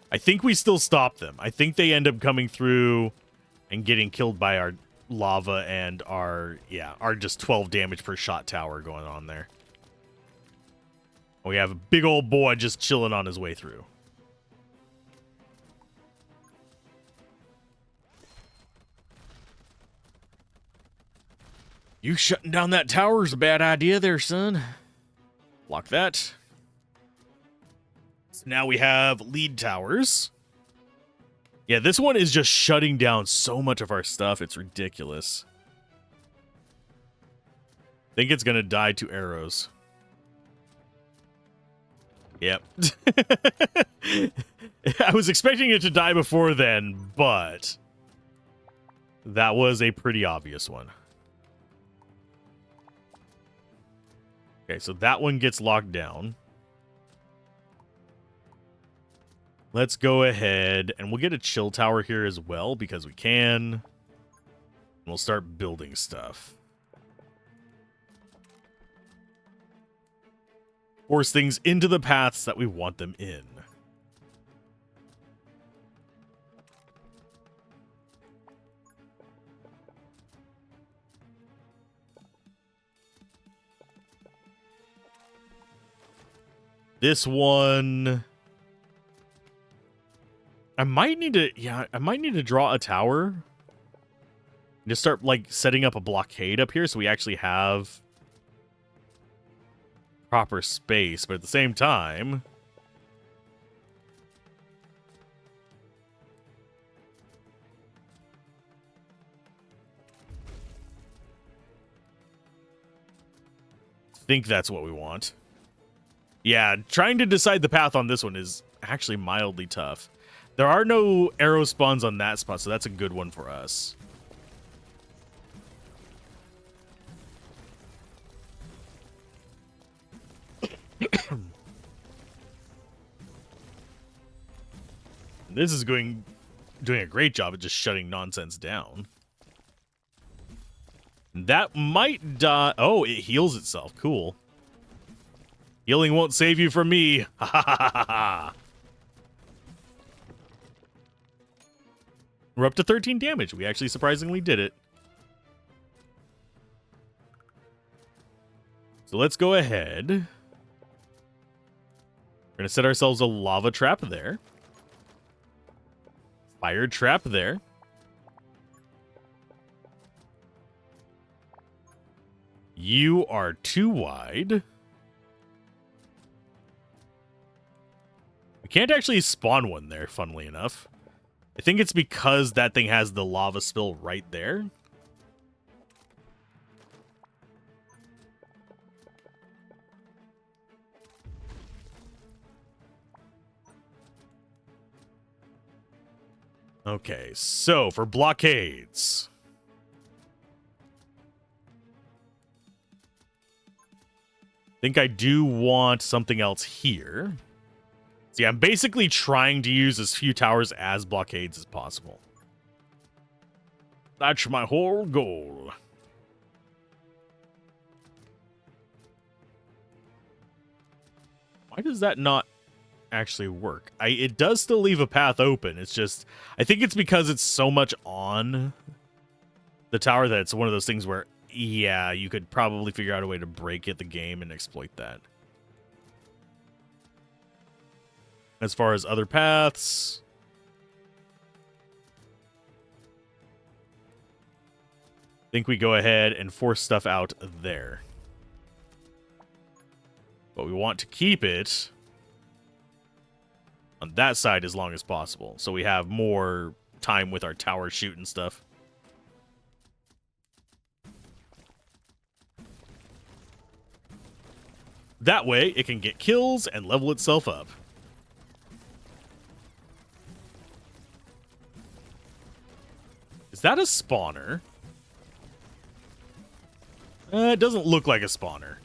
I think we still stop them. I think they end up coming through and getting killed by our lava and our just 12 damage per shot tower going on there. We have a big old boy just chilling on his way through. You shutting down that tower is a bad idea there, son. Block that. So now we have lead towers. Yeah, this one is just shutting down so much of our stuff. It's ridiculous. I think it's going to die to arrows. Yep. I was expecting it to die before then, but that was a pretty obvious one. Okay, so that one gets locked down. Let's go ahead and we'll get a chill tower here as well because we can. And we'll start building stuff. Force things into the paths that we want them in. This one I might need to, I might need to draw a tower. Just start, like, setting up a blockade up here so we actually have proper space, but at the same time... I think that's what we want. Yeah, trying to decide the path on this one is actually mildly tough. There are no arrow spawns on that spot, so that's a good one for us. This is doing a great job of just shutting nonsense down. That might die. Oh, it heals itself. Cool. Healing won't save you from me. Ha ha ha ha ha. We're up to 13 damage. We actually surprisingly did it. So let's go ahead. We're going to set ourselves a lava trap there. Fire trap there. You are too wide. We can't actually spawn one there, funnily enough. I think it's because that thing has the lava spill right there. Okay, so for blockades. I think I do want something else here. See, I'm basically trying to use as few towers as blockades as possible. That's my whole goal. Why does that not actually work? It does still leave a path open. It's just, I think it's because it's so much on the tower that it's one of those things where, yeah, you could probably figure out a way to break it, the game, and exploit that. As far as other paths, I think we go ahead and force stuff out there. But we want to keep it on that side as long as possible, so we have more time with our tower shoot and stuff. That way, it can get kills and level itself up. Is that a spawner? It doesn't look like a spawner.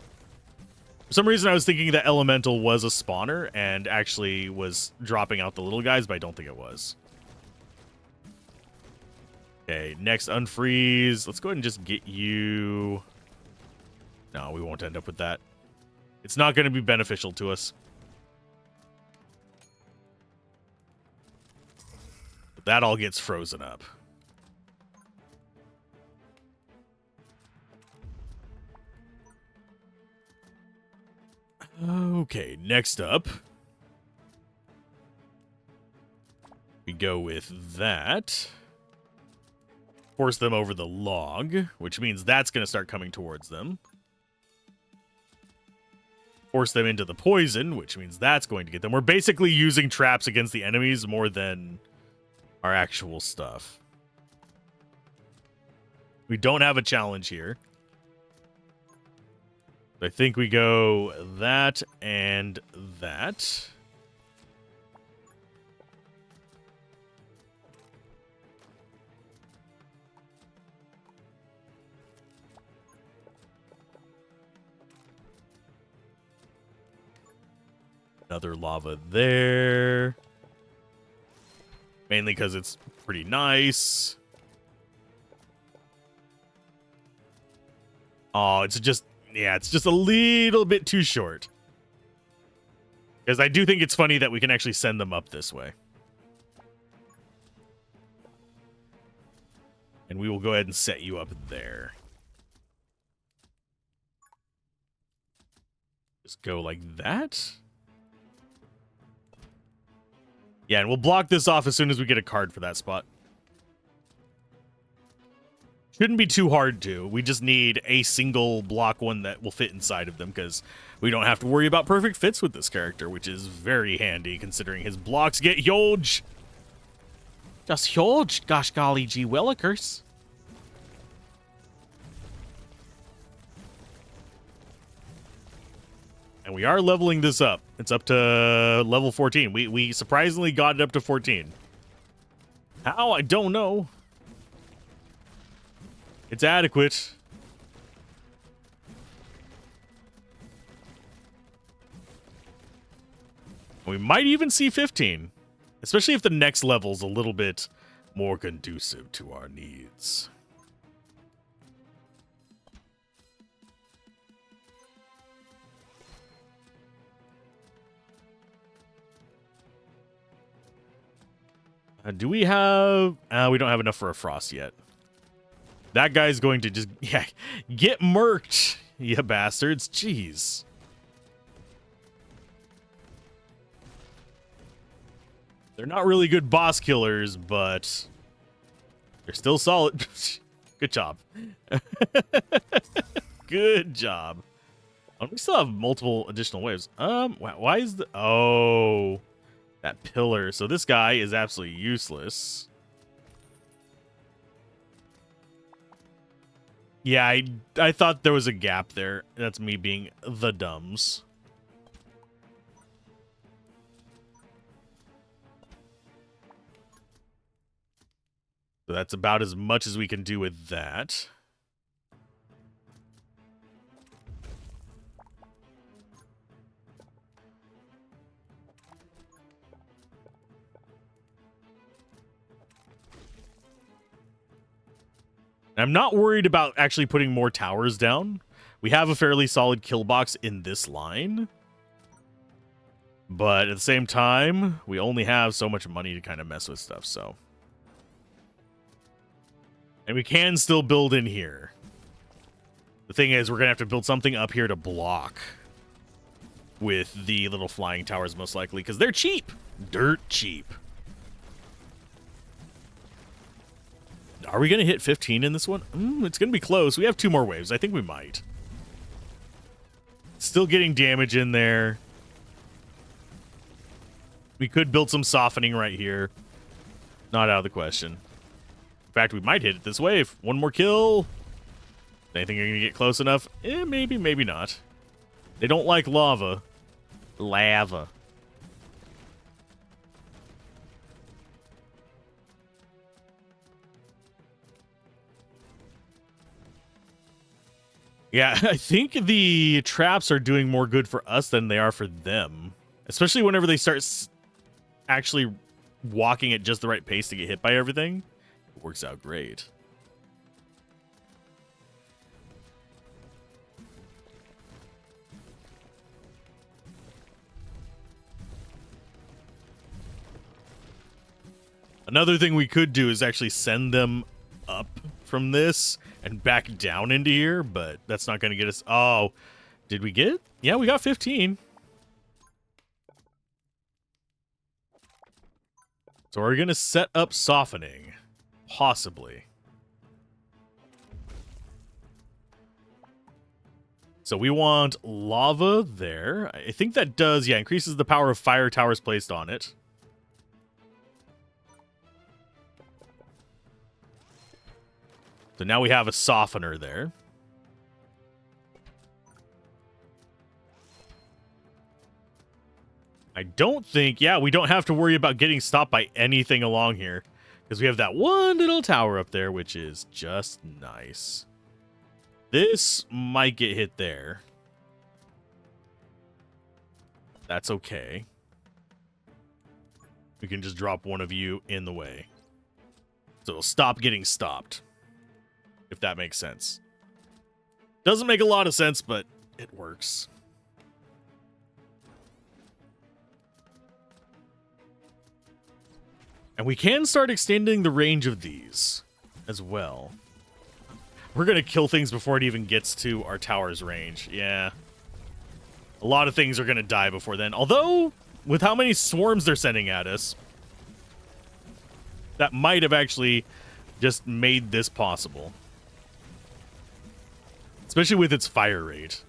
For some reason, I was thinking that Elemental was a spawner and actually was dropping out the little guys, but I don't think it was. Okay, next unfreeze. Let's go ahead and just get you... No, we won't end up with that. It's not going to be beneficial to us. But that all gets frozen up. Okay, next up, we go with that. Force them over the log, which means that's going to start coming towards them. Force them into the poison, which means that's going to get them. We're basically using traps against the enemies more than our actual stuff. We don't have a challenge here. I think we go that and that. Another lava there. Mainly because it's pretty nice. Oh, it's just... Yeah, it's just a little bit too short. Because I do think it's funny that we can actually send them up this way. And we will go ahead and set you up there. Just go like that. Yeah, and we'll block this off as soon as we get a card for that spot. Shouldn't be too hard to. We just need a single block one that will fit inside of them, because we don't have to worry about perfect fits with this character, which is very handy considering his blocks get huge. Just huge, gosh golly gee willikers. And we are leveling this up. It's up to level 14. We surprisingly got it up to 14. How? I don't know. It's adequate. We might even see 15. Especially if the next level's a little bit more conducive to our needs. Do we have... we don't have enough for a frost yet. That guy's going to just... Yeah, get murked, you bastards. Jeez. They're not really good boss killers, but... they're still solid. Good job. Good job. Oh, we still have multiple additional waves. Why is the... Oh... that pillar. So this guy is absolutely useless. Yeah, I thought there was a gap there. That's me being the dumbs. So that's about as much as we can do with that. I'm not worried about actually putting more towers down. We have a fairly solid kill box in this line. But at the same time, we only have so much money to kind of mess with stuff, so. And we can still build in here. The thing is, we're going to have to build something up here to block with the little flying towers, most likely, because they're cheap. Dirt cheap. Are we going to hit 15 in this one? It's going to be close. We have 2 more waves. I think we might. Still getting damage in there. We could build some softening right here. Not out of the question. In fact, we might hit it this wave. 1 more kill. Anything you're going to get close enough? Maybe, maybe not. They don't like lava. Lava. Yeah, I think the traps are doing more good for us than they are for them. Especially whenever they start actually walking at just the right pace to get hit by everything. It works out great. Another thing we could do is actually send them up from this and back down into here, but that's not going to get us... Oh, did we get... Yeah, we got 15. So we're going to set up softening. Possibly. So we want lava there. I think that does, yeah, increases the power of fire towers placed on it. So now we have a softener there. I don't think... Yeah, we don't have to worry about getting stopped by anything along here. Because we have that one little tower up there, which is just nice. This might get hit there. That's okay. We can just drop one of you in the way. So it'll stop getting stopped. If that makes sense. Doesn't make a lot of sense, but it works. And we can start extending the range of these as well. We're going to kill things before it even gets to our tower's range. Yeah. A lot of things are going to die before then. Although, with how many swarms they're sending at us, that might have actually just made this possible. Especially with its fire rate.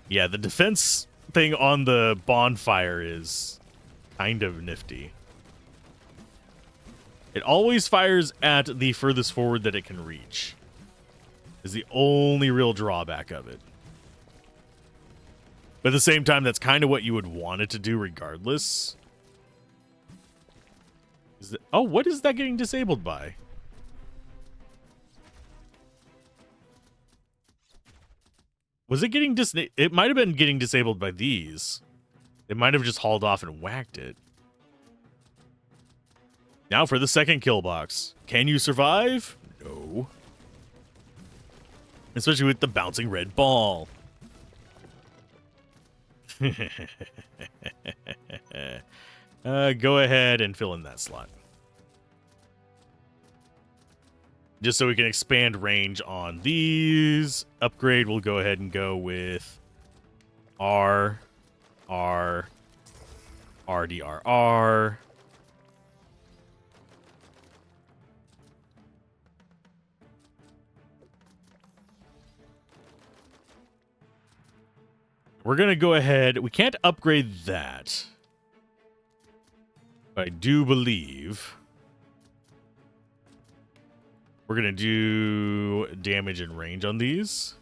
Yeah, the defense thing on the bonfire is kind of nifty. It always fires at the furthest forward that it can reach. Is the only real drawback of it. But at the same time, that's kind of what you would want it to do regardless. Oh, what is that getting disabled by? Was it getting it might have been getting disabled by these. It might have just hauled off and whacked it. Now for the second kill box. Can you survive? No. Especially with the bouncing red ball. Go ahead and fill in that slot. Just so we can expand range on these. Upgrade, we'll go ahead and go with R, R, RDRR. We're going to go ahead. We can't upgrade that. But I do believe we're going to do damage and range on these.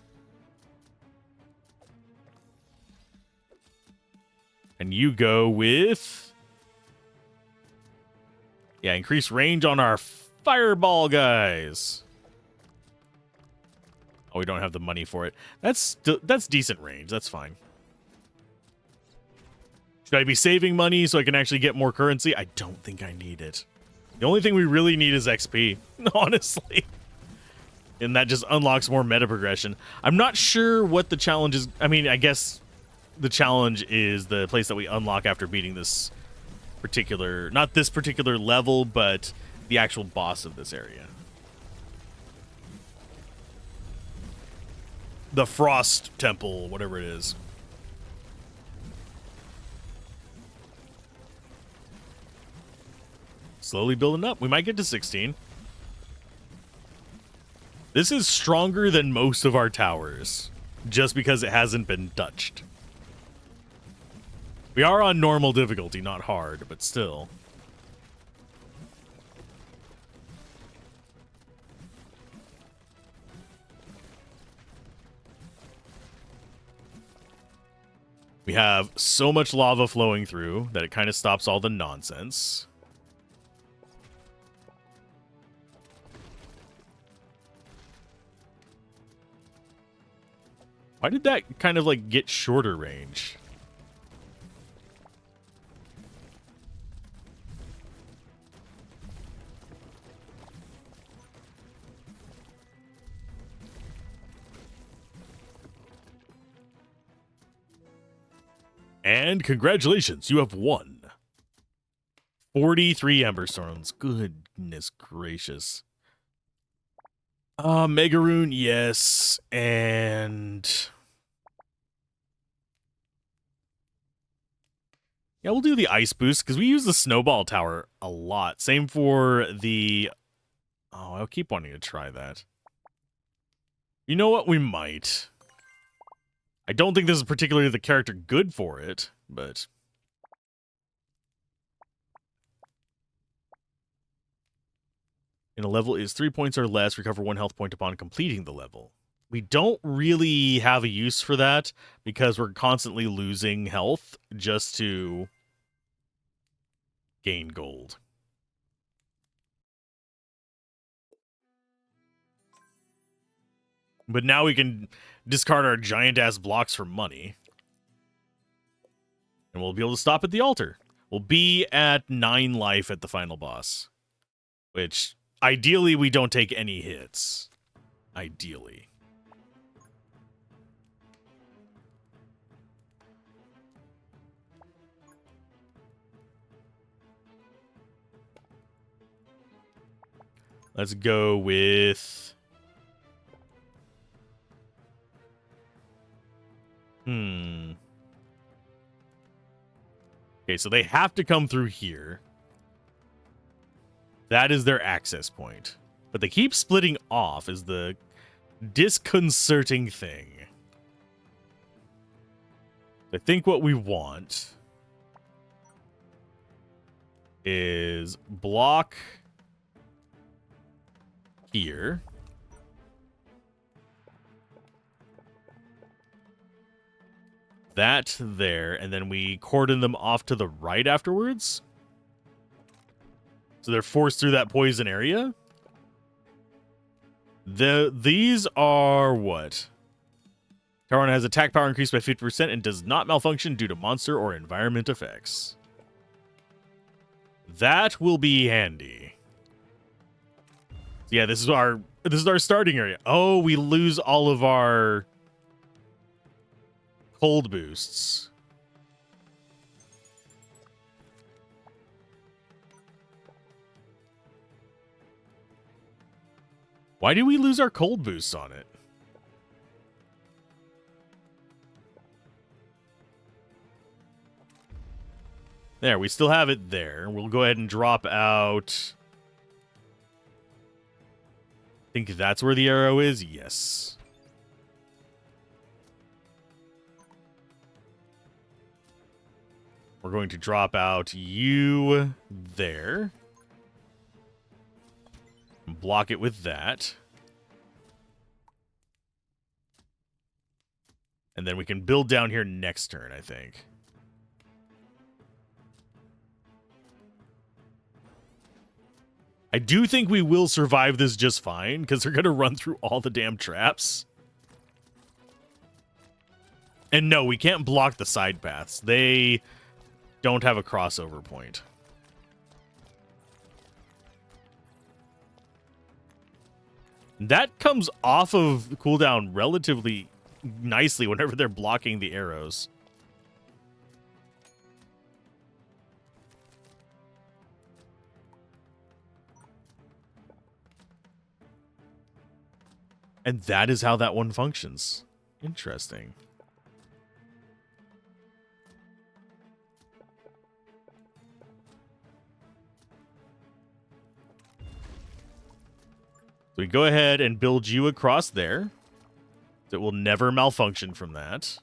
And you go with... yeah, increase range on our fireball guys. Oh, we don't have the money for it. That's decent range. That's fine. Should I be saving money so I can actually get more currency? I don't think I need it. The only thing we really need is XP, honestly. And that just unlocks more meta progression. I'm not sure what the challenge is. I mean, I guess the challenge is the place that we unlock after beating this particular... not this particular level, but the actual boss of this area. The Frost Temple, whatever it is. Slowly building up. We might get to 16. This is stronger than most of our towers, just because it hasn't been touched. We are on normal difficulty, not hard, but still. We have so much lava flowing through that it kind of stops all the nonsense. Why did that kind of like get shorter range? And congratulations, you have won 43 Emberstones. Goodness gracious. Mega Rune, yes, and yeah, we'll do the ice boost because we use the snowball tower a lot. Same for the... oh, I'll keep wanting to try that. You know what? We might. I don't think this is particularly the character good for it, but... in a level is 3 points or less, recover 1 health point upon completing the level. We don't really have a use for that because we're constantly losing health just to gain gold. But now we can discard our giant-ass blocks for money. And we'll be able to stop at the altar. We'll be at 9 life at the final boss. Which... ideally, we don't take any hits. Ideally. Let's go with... okay, so they have to come through here. That is their access point. But they keep splitting off is the disconcerting thing. I think what we want is block here. That there, and then we cordon them off to the right afterwards. So they're forced through that poison area. These are what? Tower has attack power increased by 50% and does not malfunction due to monster or environment effects. That will be handy. Yeah, this is our starting area. Oh, we lose all of our cold boosts. Why do we lose our cold boosts on it? There, we still have it there. We'll go ahead and drop out. I think that's where the arrow is. Yes. We're going to drop out you there. Block it with that. And then we can build down here next turn, I think. I do think we will survive this just fine, because they're going to run through all the damn traps. And no, we can't block the side paths. They don't have a crossover point. That comes off of cooldown relatively nicely whenever they're blocking the arrows. And that is how that one functions. Interesting. So we go ahead and build you across there. It will never malfunction from that.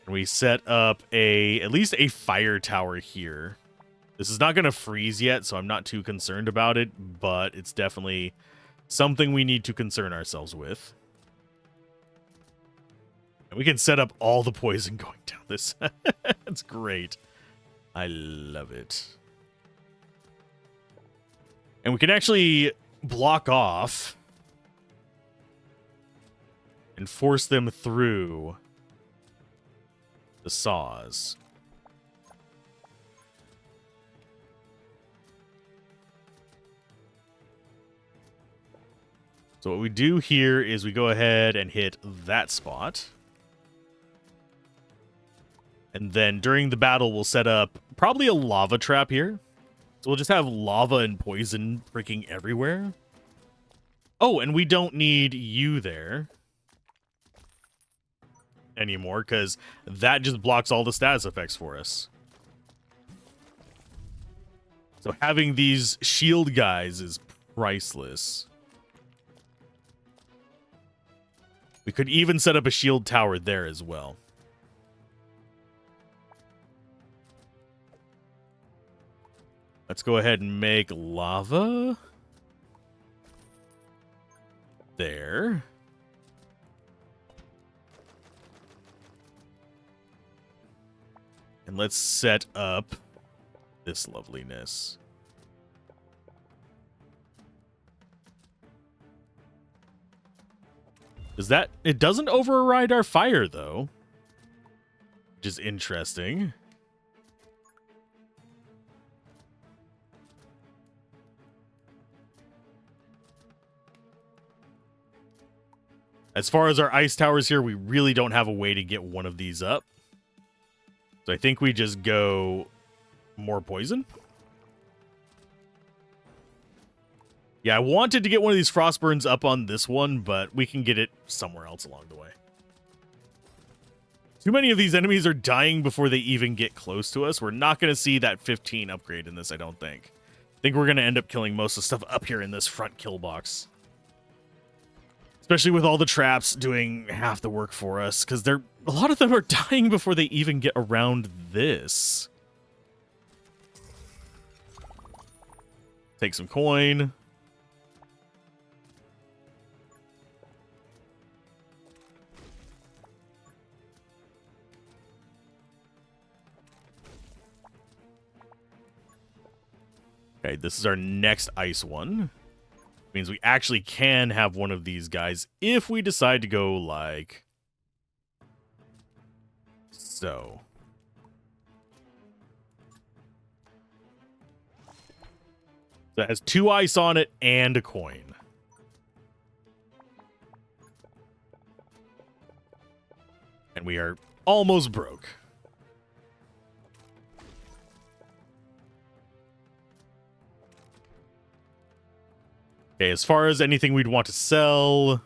And we set up at least a fire tower here. This is not going to freeze yet, so I'm not too concerned about it, but it's definitely something we need to concern ourselves with. And we can set up all the poison going down this. That's great. I love it. And we can actually block off and force them through the saws. So what we do here is we go ahead and hit that spot. And then during the battle, we'll set up probably a lava trap here. So we'll just have lava and poison freaking everywhere. Oh, and we don't need you there anymore, because that just blocks all the status effects for us. So having these shield guys is priceless. We could even set up a shield tower there as well. Let's go ahead and make lava there. And let's set up this loveliness. It doesn't override our fire though, which is interesting. As far as our ice towers here, we really don't have a way to get one of these up. So I think we just go more poison. Yeah, I wanted to get one of these frostburns up on this one, but we can get it somewhere else along the way. Too many of these enemies are dying before they even get close to us. We're not going to see that 15 upgrade in this, I don't think. I think we're going to end up killing most of the stuff up here in this front kill box. Especially with all the traps doing half the work for us, because a lot of them are dying before they even get around this. Take some coin. Okay, this is our next ice one. Means we actually can have one of these guys if we decide to go like so. So it has 2 ice on it and a coin. And we are almost broke. Okay, as far as anything we'd want to sell,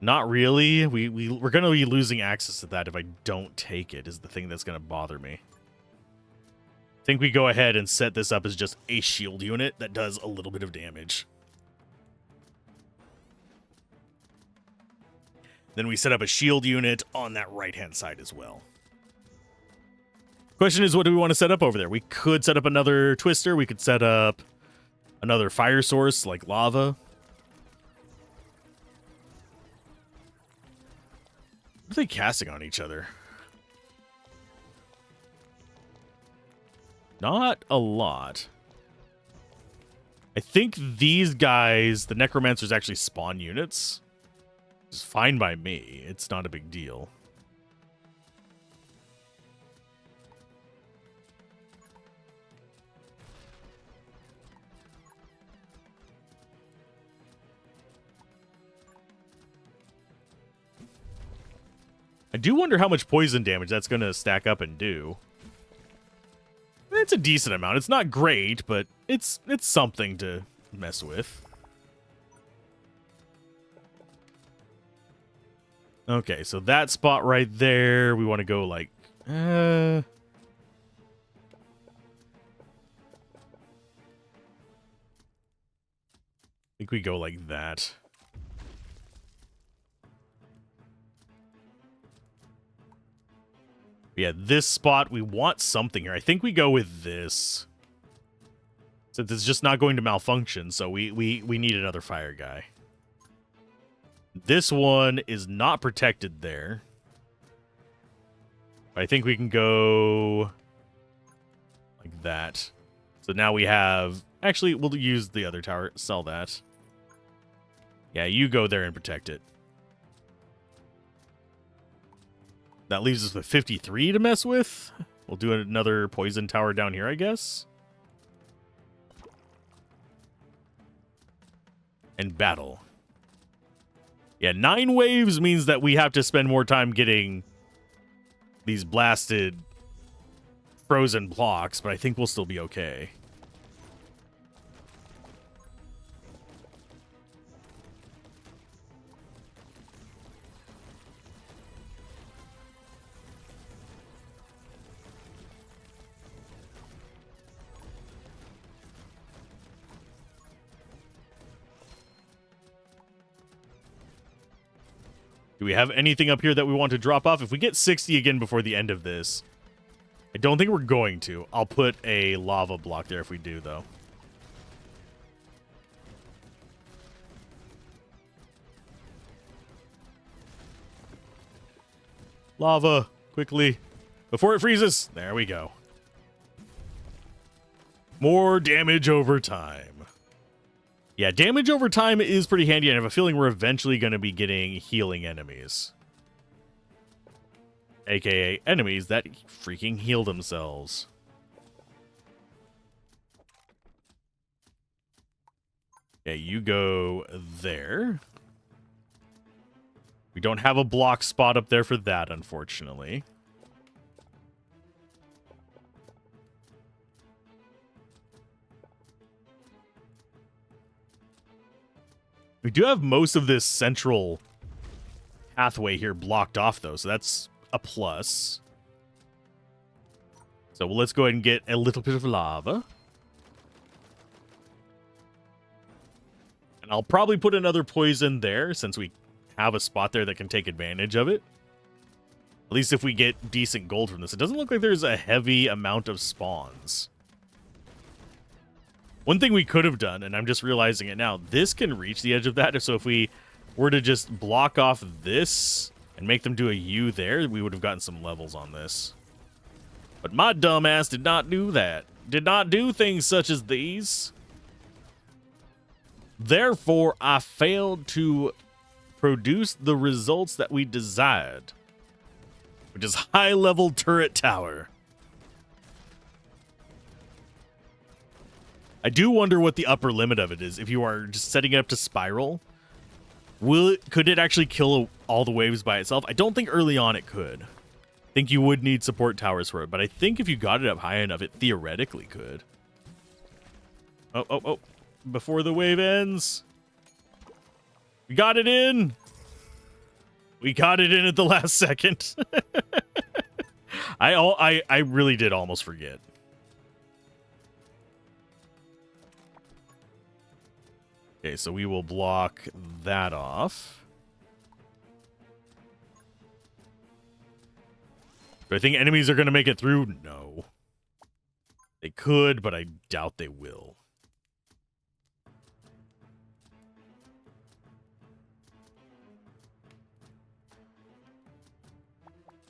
not really. We're going to be losing access to that if I don't take it, is the thing that's going to bother me. I think we go ahead and set this up as just a shield unit that does a little bit of damage. Then we set up a shield unit on that right-hand side as well. Question is, what do we want to set up over there? We could set up another twister. We could set up another fire source like lava. What are they casting on each other? Not a lot. I think these guys, the necromancers, actually spawn units. It's fine by me. It's not a big deal. I do wonder how much poison damage that's going to stack up and do. It's a decent amount. It's not great, but it's something to mess with. Okay, so that spot right there, we want to go like... I think we go like that. Yeah, this spot, we want something here. I think we go with this. Since it's just not going to malfunction, so we need another fire guy. This one is not protected there. I think we can go like that. So now we have... Actually, we'll use the other tower. Sell that. Yeah, you go there and protect it. That leaves us with 53 to mess with. We'll do another poison tower down here, I guess. And battle. Yeah, 9 waves means that we have to spend more time getting these blasted frozen blocks, but I think we'll still be okay. Do we have anything up here that we want to drop off? If we get 60 again before the end of this, I don't think we're going to. I'll put a lava block there if we do, though. Lava, quickly, before it freezes. There we go. More damage over time. Yeah, damage over time is pretty handy, and I have a feeling we're eventually going to be getting healing enemies. AKA enemies that freaking heal themselves. Okay, you go there. We don't have a block spot up there for that, unfortunately. We do have most of this central pathway here blocked off, though, so that's a plus. So let's go ahead and get a little bit of lava. And I'll probably put another poison there since we have a spot there that can take advantage of it. At least if we get decent gold from this. It doesn't look like there's a heavy amount of spawns. One thing we could have done, and I'm just realizing it now, this can reach the edge of that. So if we were to just block off this and make them do a U there, we would have gotten some levels on this. But my dumbass did not do that. Did not do things such as these. Therefore, I failed to produce the results that we desired, which is high-level turret tower. I do wonder what the upper limit of it is. If you are just setting it up to spiral, could it actually kill all the waves by itself? I don't think early on it could. I think you would need support towers for it, but I think if you got it up high enough, it theoretically could. Oh. Before the wave ends. We got it in. We got it in at the last second. I really did almost forget. Okay, so we will block that off. Do I think enemies are going to make it through? No. They could, but I doubt they will.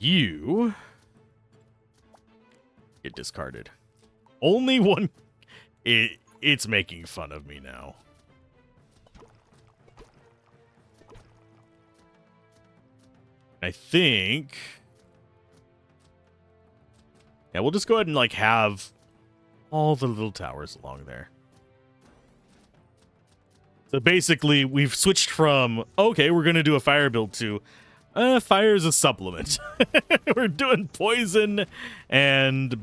You get discarded. Only one. It's making fun of me now. I think. Yeah, we'll just go ahead and like have all the little towers along there. So basically, we've switched from, okay, we're going to do a fire build to, fire is a supplement. We're doing poison and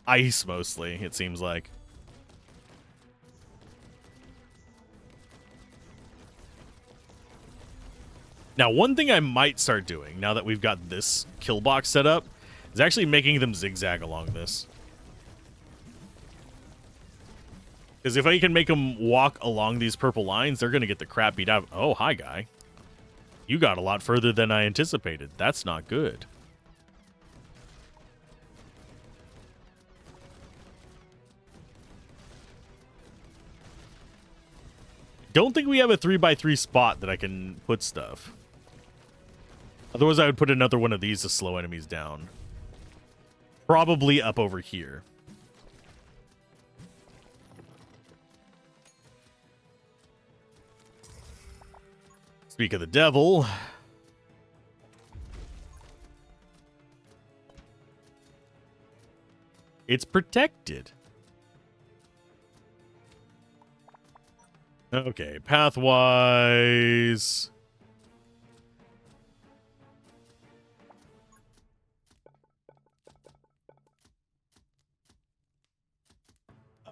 ice mostly, it seems like. Now, one thing I might start doing, now that we've got this kill box set up, is actually making them zigzag along this. Because if I can make them walk along these purple lines, they're going to get the crap beat out of... Oh, hi, guy. You got a lot further than I anticipated. That's not good. Don't think we have a 3x3 spot that I can put stuff. Otherwise, I would put another one of these to slow enemies down. Probably up over here. Speak of the devil. It's protected. Okay, pathwise.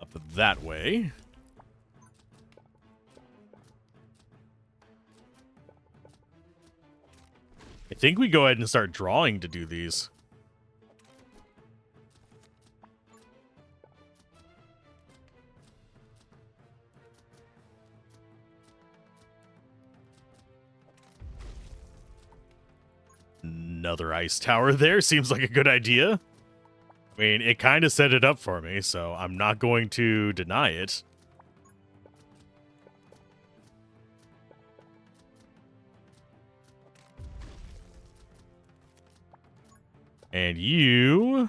Up that way. I think we go ahead and start drawing to do these. Another ice tower there seems like a good idea. I mean, it kind of set it up for me, so I'm not going to deny it. And you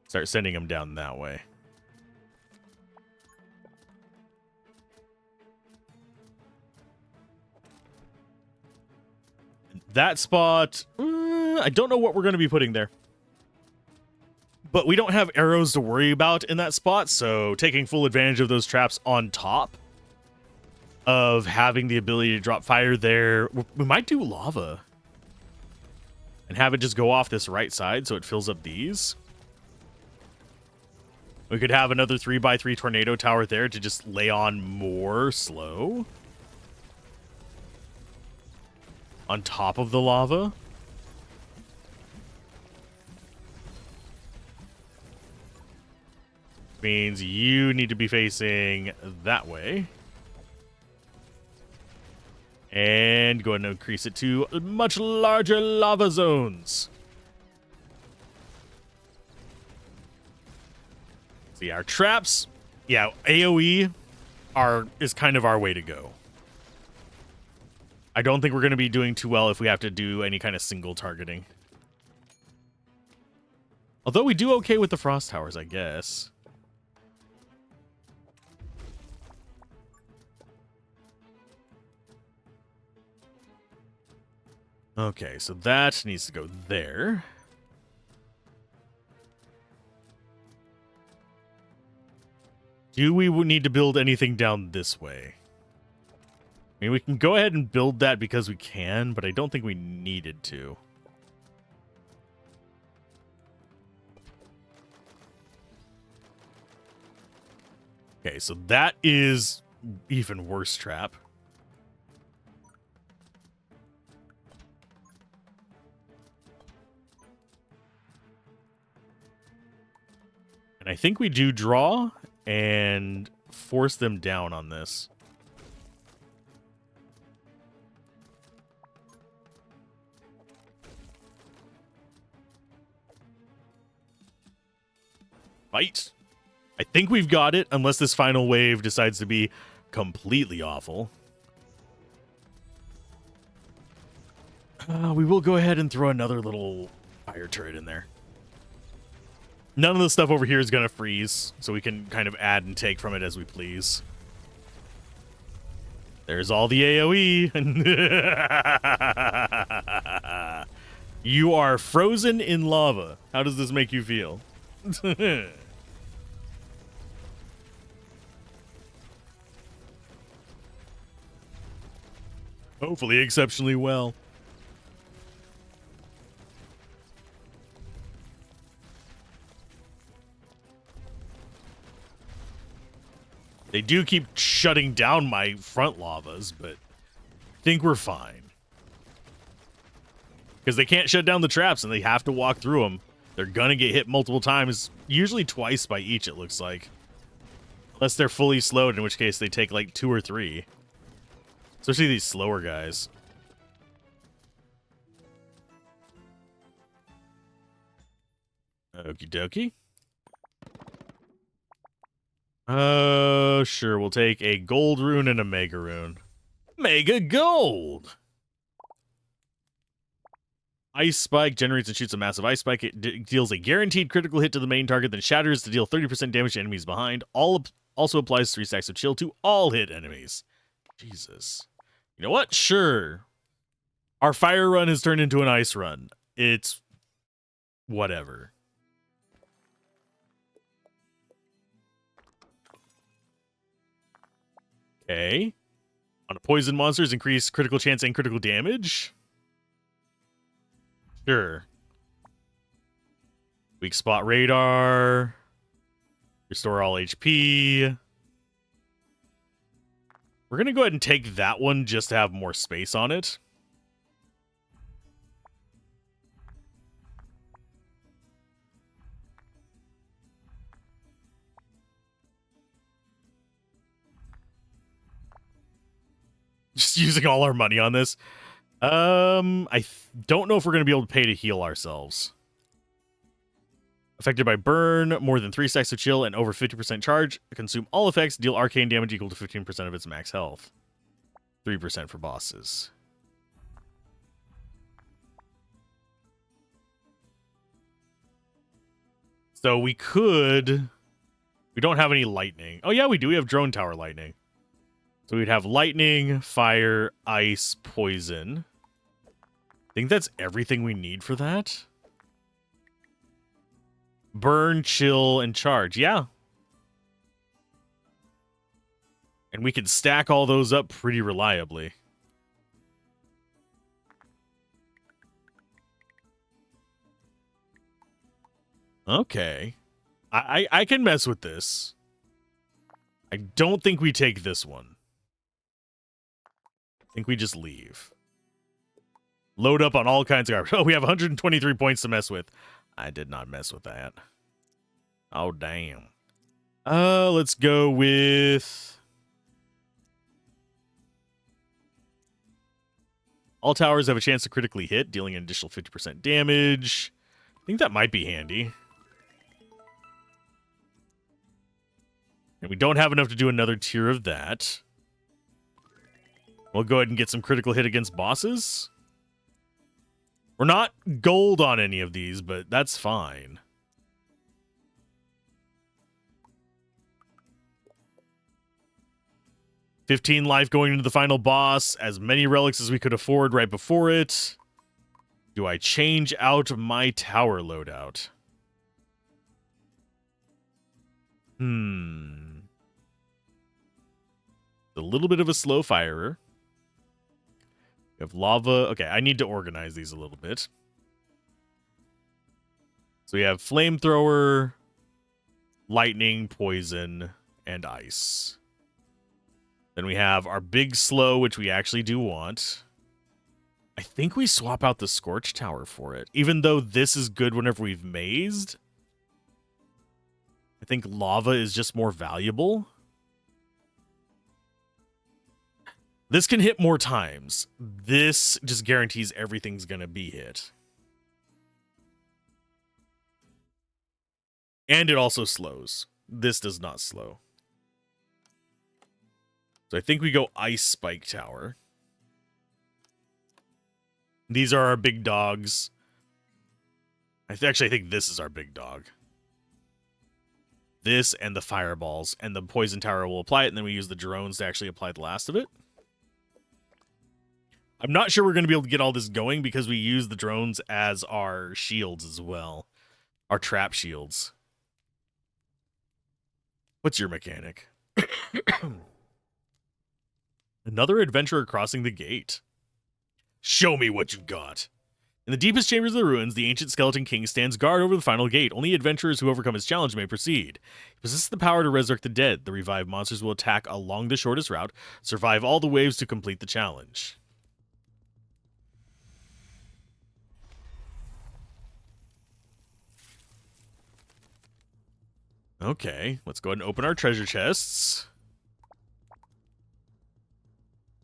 start sending them down that way. That spot, I don't know what we're going to be putting there. But we don't have arrows to worry about in that spot, so taking full advantage of those traps on top of having the ability to drop fire there. We might do lava and have it just go off this right side so it fills up these. We could have another 3x3 tornado tower there to just lay on more slow. on top of the lava. Means you need to be facing that way. And go ahead and increase it to much larger lava zones. See, our traps, yeah, AoE is kind of our way to go. I don't think we're going to be doing too well if we have to do any kind of single targeting. Although we do okay with the frost towers, I guess. Okay, so that needs to go there. Do we need to build anything down this way? I mean, we can go ahead and build that because we can, but I don't think we needed to. Okay, so that is even worse trap. And I think we do draw and force them down on this. Fight. I think we've got it, unless this final wave decides to be completely awful. We will go ahead and throw another little fire turret in there. None of the stuff over here is going to freeze, so we can kind of add and take from it as we please. There's all the AoE. You are frozen in lava. How does this make you feel? Hopefully exceptionally well. They do keep shutting down my front lavas, but I think we're fine. Because they can't shut down the traps, and they have to walk through them. They're going to get hit multiple times, usually twice by each, it looks like. Unless they're fully slowed, in which case they take like 2 or 3. Especially these slower guys. Okie dokie. Sure, we'll take a gold rune and a mega rune. Mega gold! Ice Spike generates and shoots a massive ice spike. It deals a guaranteed critical hit to the main target, then shatters to deal 30% damage to enemies behind. Also applies 3 stacks of chill to all hit enemies. Jesus. You know what? Sure. Our fire run has turned into an ice run. It's whatever. Okay. On a poison monsters, increase critical chance and critical damage. Sure. Weak spot radar. Restore all HP. We're going to go ahead and take that one just to have more space on it. Just using all our money on this. I don't know if we're going to be able to pay to heal ourselves. Affected by burn, more than 3 stacks of chill, and over 50% charge. Consume all effects, deal arcane damage equal to 15% of its max health. 3% for bosses. So we could... We don't have any lightning. Oh yeah, we do. We have drone tower lightning. So we'd have lightning, fire, ice, poison. I think that's everything we need for that. Burn, chill, and charge. Yeah. And we can stack all those up pretty reliably. Okay. I can mess with this. I don't think we take this one. I think we just leave. Load up on all kinds of garbage. Oh, we have 123 points to mess with. I did not mess with that. Oh, damn. Let's go with... all towers have a chance to critically hit, dealing an additional 50% damage. I think that might be handy. And we don't have enough to do another tier of that. We'll go ahead and get some critical hit against bosses. We're not gold on any of these, but that's fine. $15 life going into the final boss. As many relics as we could afford right before it. Do I change out my tower loadout? A little bit of a slow firer. We have lava. Okay, I need to organize these a little bit. So we have flamethrower, lightning, poison, and ice. Then we have our big slow, which we actually do want. I think we swap out the Scorch Tower for it. Even though this is good whenever we've mazed, I think lava is just more valuable. This can hit more times. This just guarantees everything's going to be hit. And it also slows. This does not slow. So I think we go Ice Spike Tower. These are our big dogs. Actually, I think this is our big dog. This and the fireballs. And the poison tower will apply it, and then we use the drones to actually apply the last of it. I'm not sure we're going to be able to get all this going because we use the drones as our shields as well. Our trap shields. What's your mechanic? Another adventurer crossing the gate. Show me what you've got. In the deepest chambers of the ruins, the ancient skeleton king stands guard over the final gate. Only adventurers who overcome his challenge may proceed. He possesses the power to resurrect the dead. The revived monsters will attack along the shortest route, survive all the waves to complete the challenge. Okay, let's go ahead and open our treasure chests.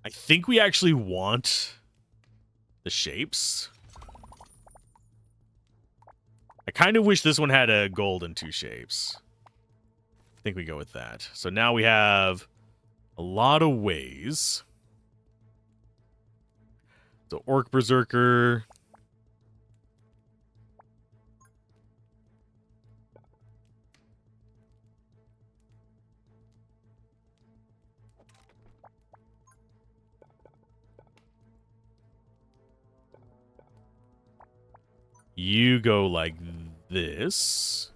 I think we actually want the shapes. I kind of wish this one had a gold and 2 shapes. I think we go with that. So now we have a lot of ways. So Orc Berserker. You go like this.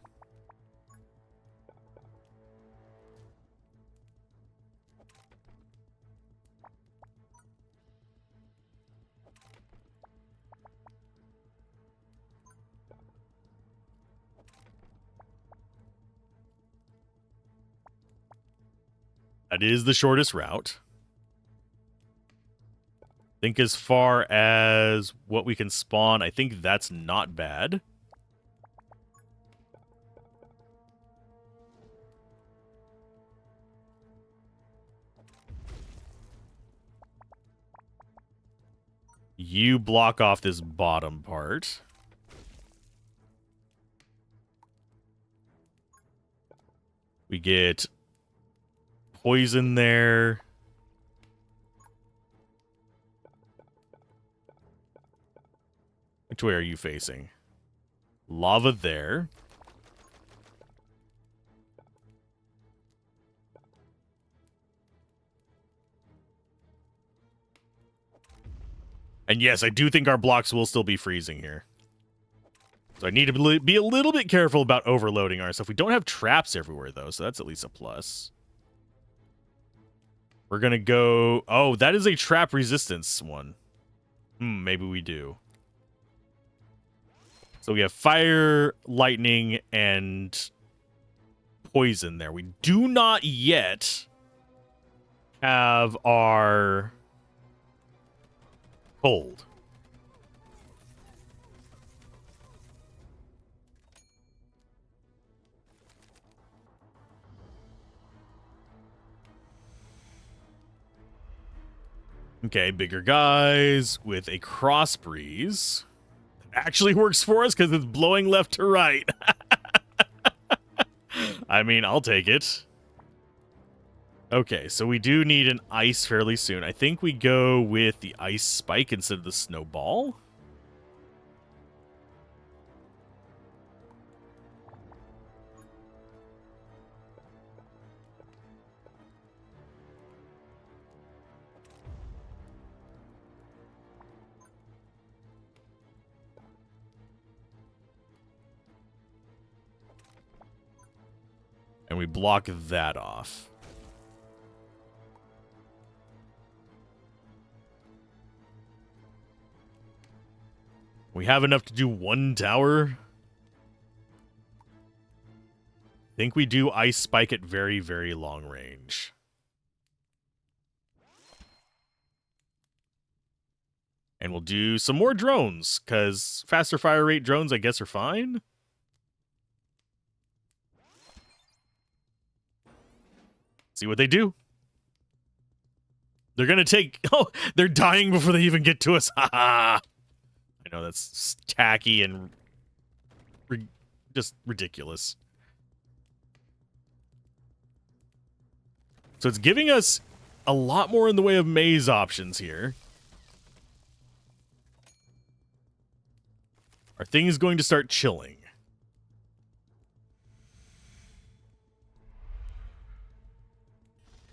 That is the shortest route. Think as far as what we can spawn, I think that's not bad. You block off this bottom part. We get poison there. Which way are you facing? Lava there. And yes, I do think our blocks will still be freezing here. So I need to be a little bit careful about overloading our stuff. We don't have traps everywhere, though, so that's at least a plus. We're going to go... oh, that is a trap resistance one. Maybe we do. So we have fire, lightning, and poison there. We do not yet have our cold. Okay, bigger guys with a cross breeze. Actually works for us because it's blowing left to right. I mean, I'll take it. Okay, so we do need an ice fairly soon. I think we go with the ice spike instead of the snowball. And we block that off. We have enough to do one tower. I think we do ice spike at very, very long range. And we'll do some more drones, because faster fire rate drones, I guess, are fine. See what they do. They're going to take... Oh, they're dying before they even get to us. Ha ha! I know, that's tacky and just ridiculous. So it's giving us a lot more in the way of maze options here. Are things going to start chilling?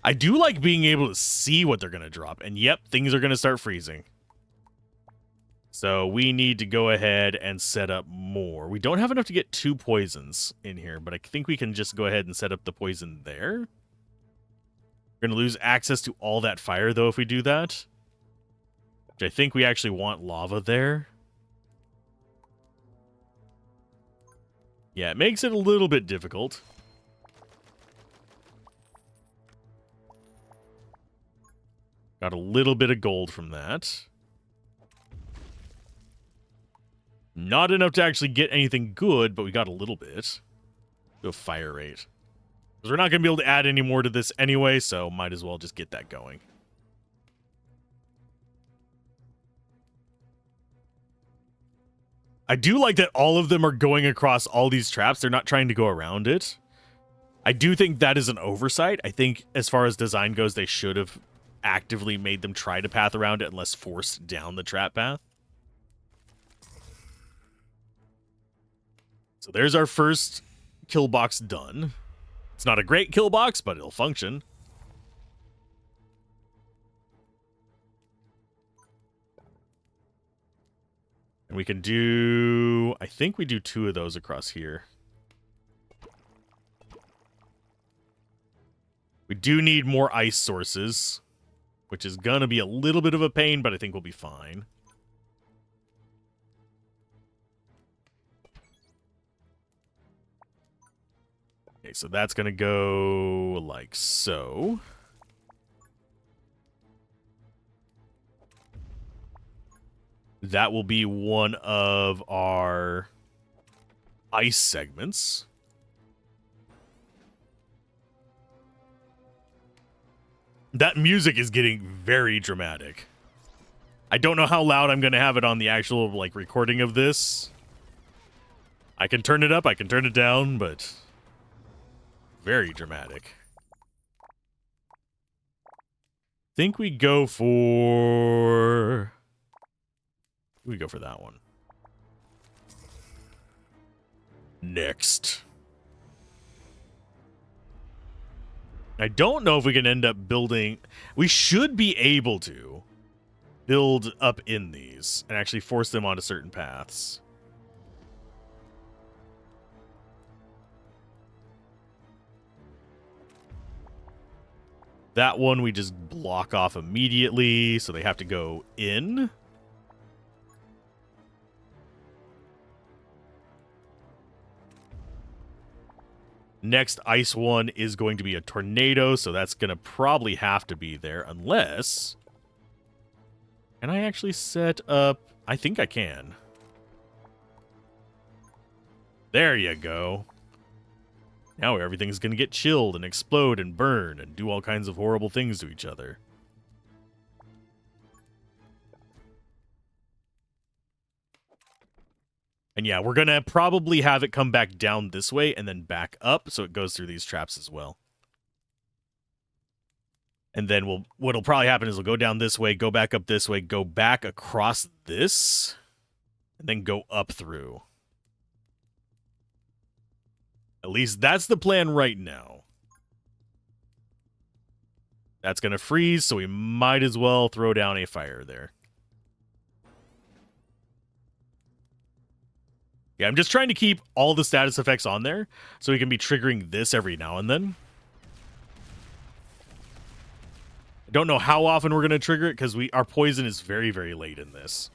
I do like being able to see what they're going to drop. And yep, things are going to start freezing. So we need to go ahead and set up more. We don't have enough to get 2 poisons in here, but I think we can just go ahead and set up the poison there. We're going to lose access to all that fire, though, if we do that. Which I think we actually want lava there. Yeah, it makes it a little bit difficult. Got a little bit of gold from that. Not enough to actually get anything good, but we got a little bit. Do a fire rate. Because we're not going to be able to add any more to this anyway, so might as well just get that going. I do like that all of them are going across all these traps. They're not trying to go around it. I do think that is an oversight. I think as far as design goes, they should have actively made them try to path around it unless forced down the trap path. So there's our first kill box done. It's not a great kill box, but it'll function. And we can do... I think we do 2 of those across here. We do need more ice sources, which is gonna be a little bit of a pain, but I think we'll be fine. Okay, so that's gonna go like so. That will be one of our ice segments. That music is getting very dramatic. I don't know how loud I'm going to have it on the actual, like, recording of this. I can turn it up, I can turn it down, but very dramatic. Think we go for... We go for that one. Next. I don't know if we can end up building... We should be able to build up in these and actually force them onto certain paths. That one we just block off immediately, so they have to go in. Next ice one is going to be a tornado, so that's going to probably have to be there, unless... Can I actually set up... I think I can. There you go. Now everything's going to get chilled and explode and burn and do all kinds of horrible things to each other. And yeah, we're going to probably have it come back down this way and then back up, so it goes through these traps as well. And then what'll probably happen is we'll go down this way, go back up this way, go back across this, and then go up through. At least that's the plan right now. That's going to freeze, so we might as well throw down a fire there. Yeah, I'm just trying to keep all the status effects on there so we can be triggering this every now and then. I don't know how often we're going to trigger it because our poison is very, very late in this.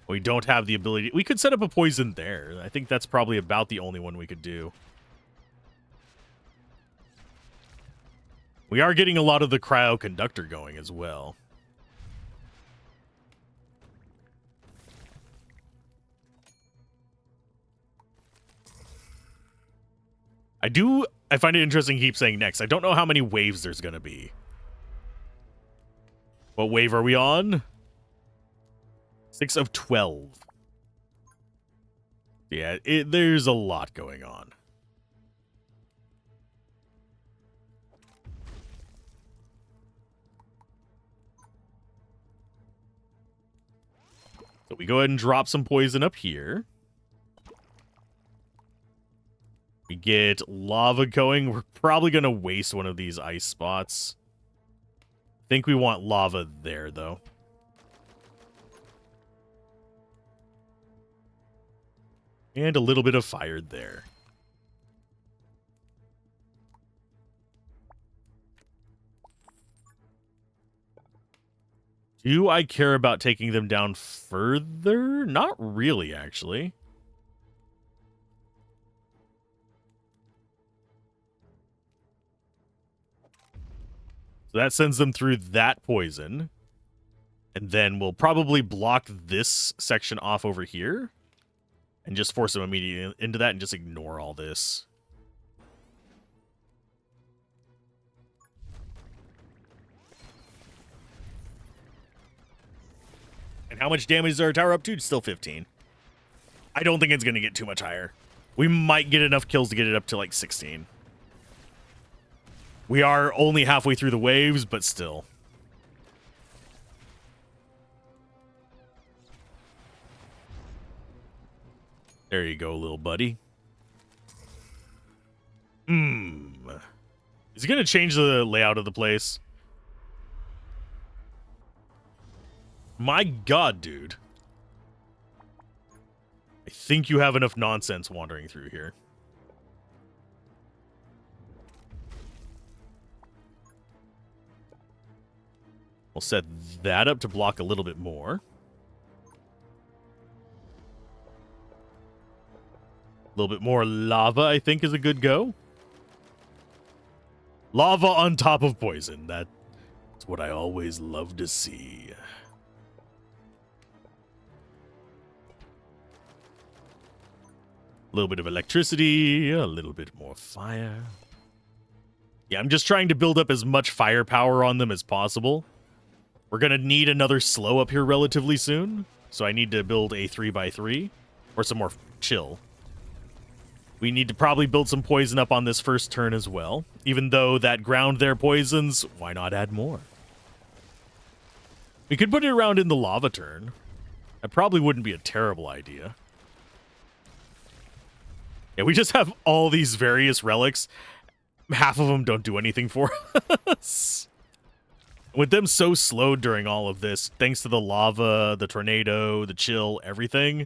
We don't have the ability. We could set up a poison there. I think that's probably about the only one we could do. We are getting a lot of the cryoconductor going as well. I find it interesting he keeps saying next. I don't know how many waves there's going to be. What wave are we on? 6 of 12. Yeah, there's a lot going on. So we go ahead and drop some poison up here. We get lava going. We're probably going to waste one of these ice spots. I think we want lava there, though. And a little bit of fire there. Do I care about taking them down further? Not really, actually. So that sends them through that poison. And then we'll probably block this section off over here. And just force them immediately into that and just ignore all this. And how much damage is our tower up to? Still 15. I don't think it's going to get too much higher. We might get enough kills to get it up to like 16. We are only halfway through the waves, but still. There you go, little buddy. Is he going to change the layout of the place? My God, dude. I think you have enough nonsense wandering through here. We'll set that up to block a little bit more. A little bit more lava, I think, is a good go. Lava on top of poison. That's what I always love to see. A little bit of electricity, a little bit more fire. Yeah, I'm just trying to build up as much firepower on them as possible. We're going to need another slow up here relatively soon, so I need to build a 3x3, or some more chill. We need to probably build some poison up on this first turn as well. Even though that ground there poisons, why not add more? We could put it around in the lava turn. That probably wouldn't be a terrible idea. Yeah, we just have all these various relics. Half of them don't do anything for us. With them so slowed during all of this, thanks to the lava, the tornado, the chill, everything,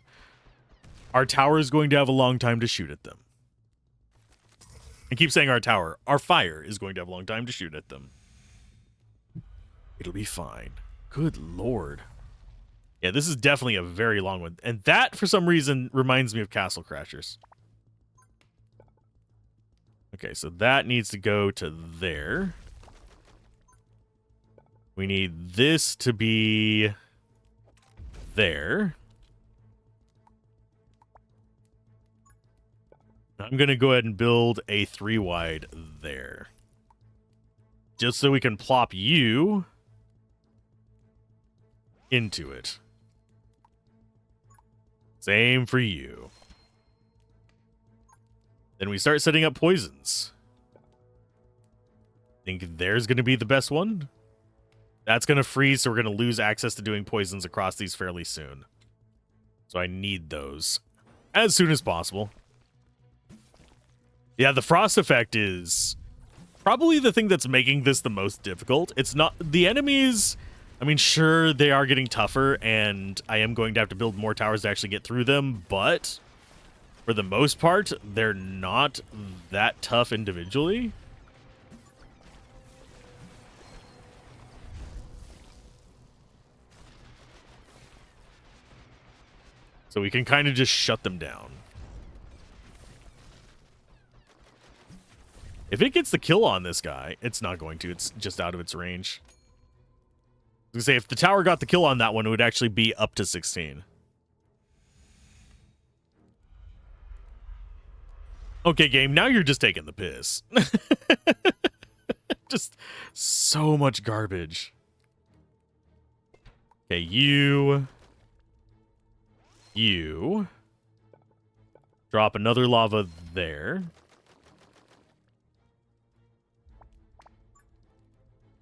our tower is going to have a long time to shoot at them. I keep saying our tower. Our fire is going to have a long time to shoot at them. It'll be fine. Good lord. Yeah, this is definitely a very long one. And that, for some reason, reminds me of Castle Crashers. Okay, so that needs to go to there. We need this to be there. I'm going to go ahead and build a 3-wide there. Just so we can plop you into it. Same for you. Then we start setting up poisons. Think there's going to be the best one? That's going to freeze, so we're going to lose access to doing poisons across these fairly soon. So I need those as soon as possible. Yeah, the frost effect is probably the thing that's making this the most difficult. It's not... The enemies... I mean, sure, they are getting tougher, and I am going to have to build more towers to actually get through them, but for the most part, they're not that tough individually. So we can kind of just shut them down. If it gets the kill on this guy, it's not going to. It's just out of its range. I was gonna say, if the tower got the kill on that one, it would actually be up to 16. Okay, game, now you're just taking the piss. Just so much garbage. Okay, you drop another lava there.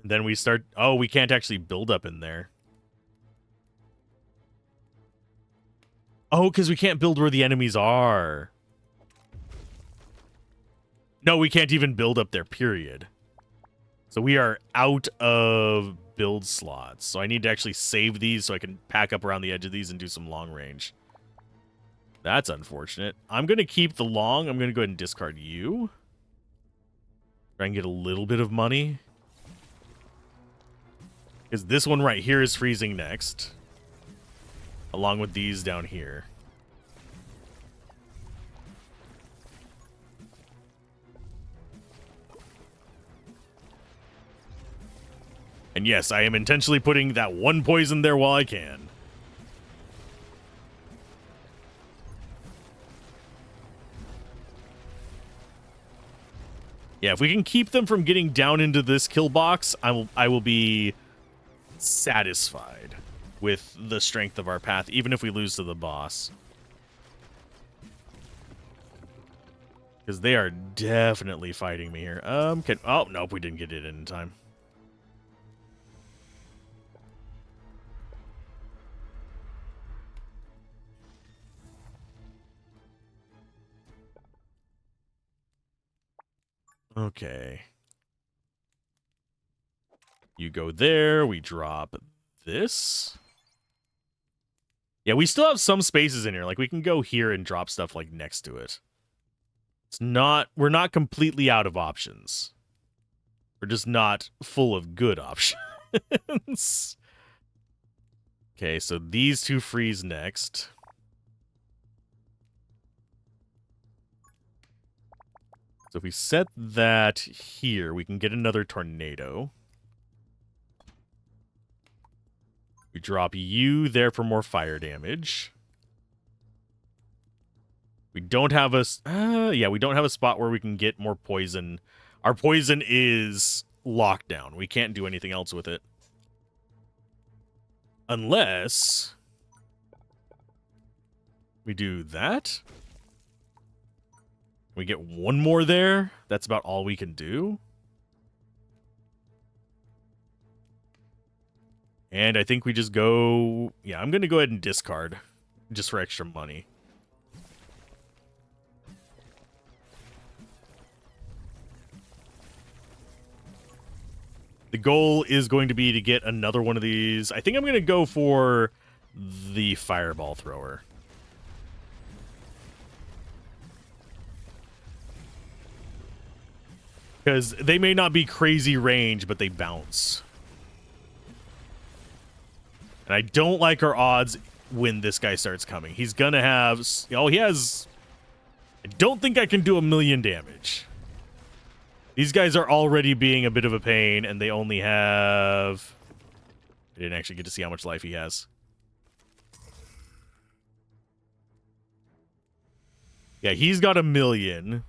And then we start... Oh, we can't actually build up in there. Oh, because we can't build where the enemies are. No, we can't even build up there, period. So we are out of build slots. So I need to actually save these so I can pack up around the edge of these and do some long range. That's unfortunate. I'm going to keep the long. I'm going to go ahead and discard you. Try and get a little bit of money. Because this one right here is freezing next. Along with these down here. And yes, I am intentionally putting that one poison there while I can. Yeah, if we can keep them from getting down into this kill box, I will be satisfied with the strength of our path, even if we lose to the boss. Because they are definitely fighting me here. Oh, nope, we didn't get it in time. Okay. You go there, we drop this. Yeah, we still have some spaces in here. Like, we can go here and drop stuff, like, next to it. It's not... We're not completely out of options. We're just not full of good options. Okay, so these two freeze next. So if we set that here, we can get another tornado. We drop you there for more fire damage. We don't have a... yeah, we don't have a spot where we can get more poison. Our poison is locked down. We can't do anything else with it. Unless... we do that. We get one more there. That's about all we can do. And I think we just go... Yeah, I'm going to go ahead and discard. Just for extra money. The goal is going to be to get another one of these. I think I'm going to go for the fireball thrower. Because they may not be crazy range, but they bounce. And I don't like our odds when this guy starts coming. He's going to have... Oh, he has... I don't think I can do 1,000,000 damage. These guys are already being a bit of a pain, and they only have... I didn't actually get to see how much life he has. Yeah, he's got 1,000,000.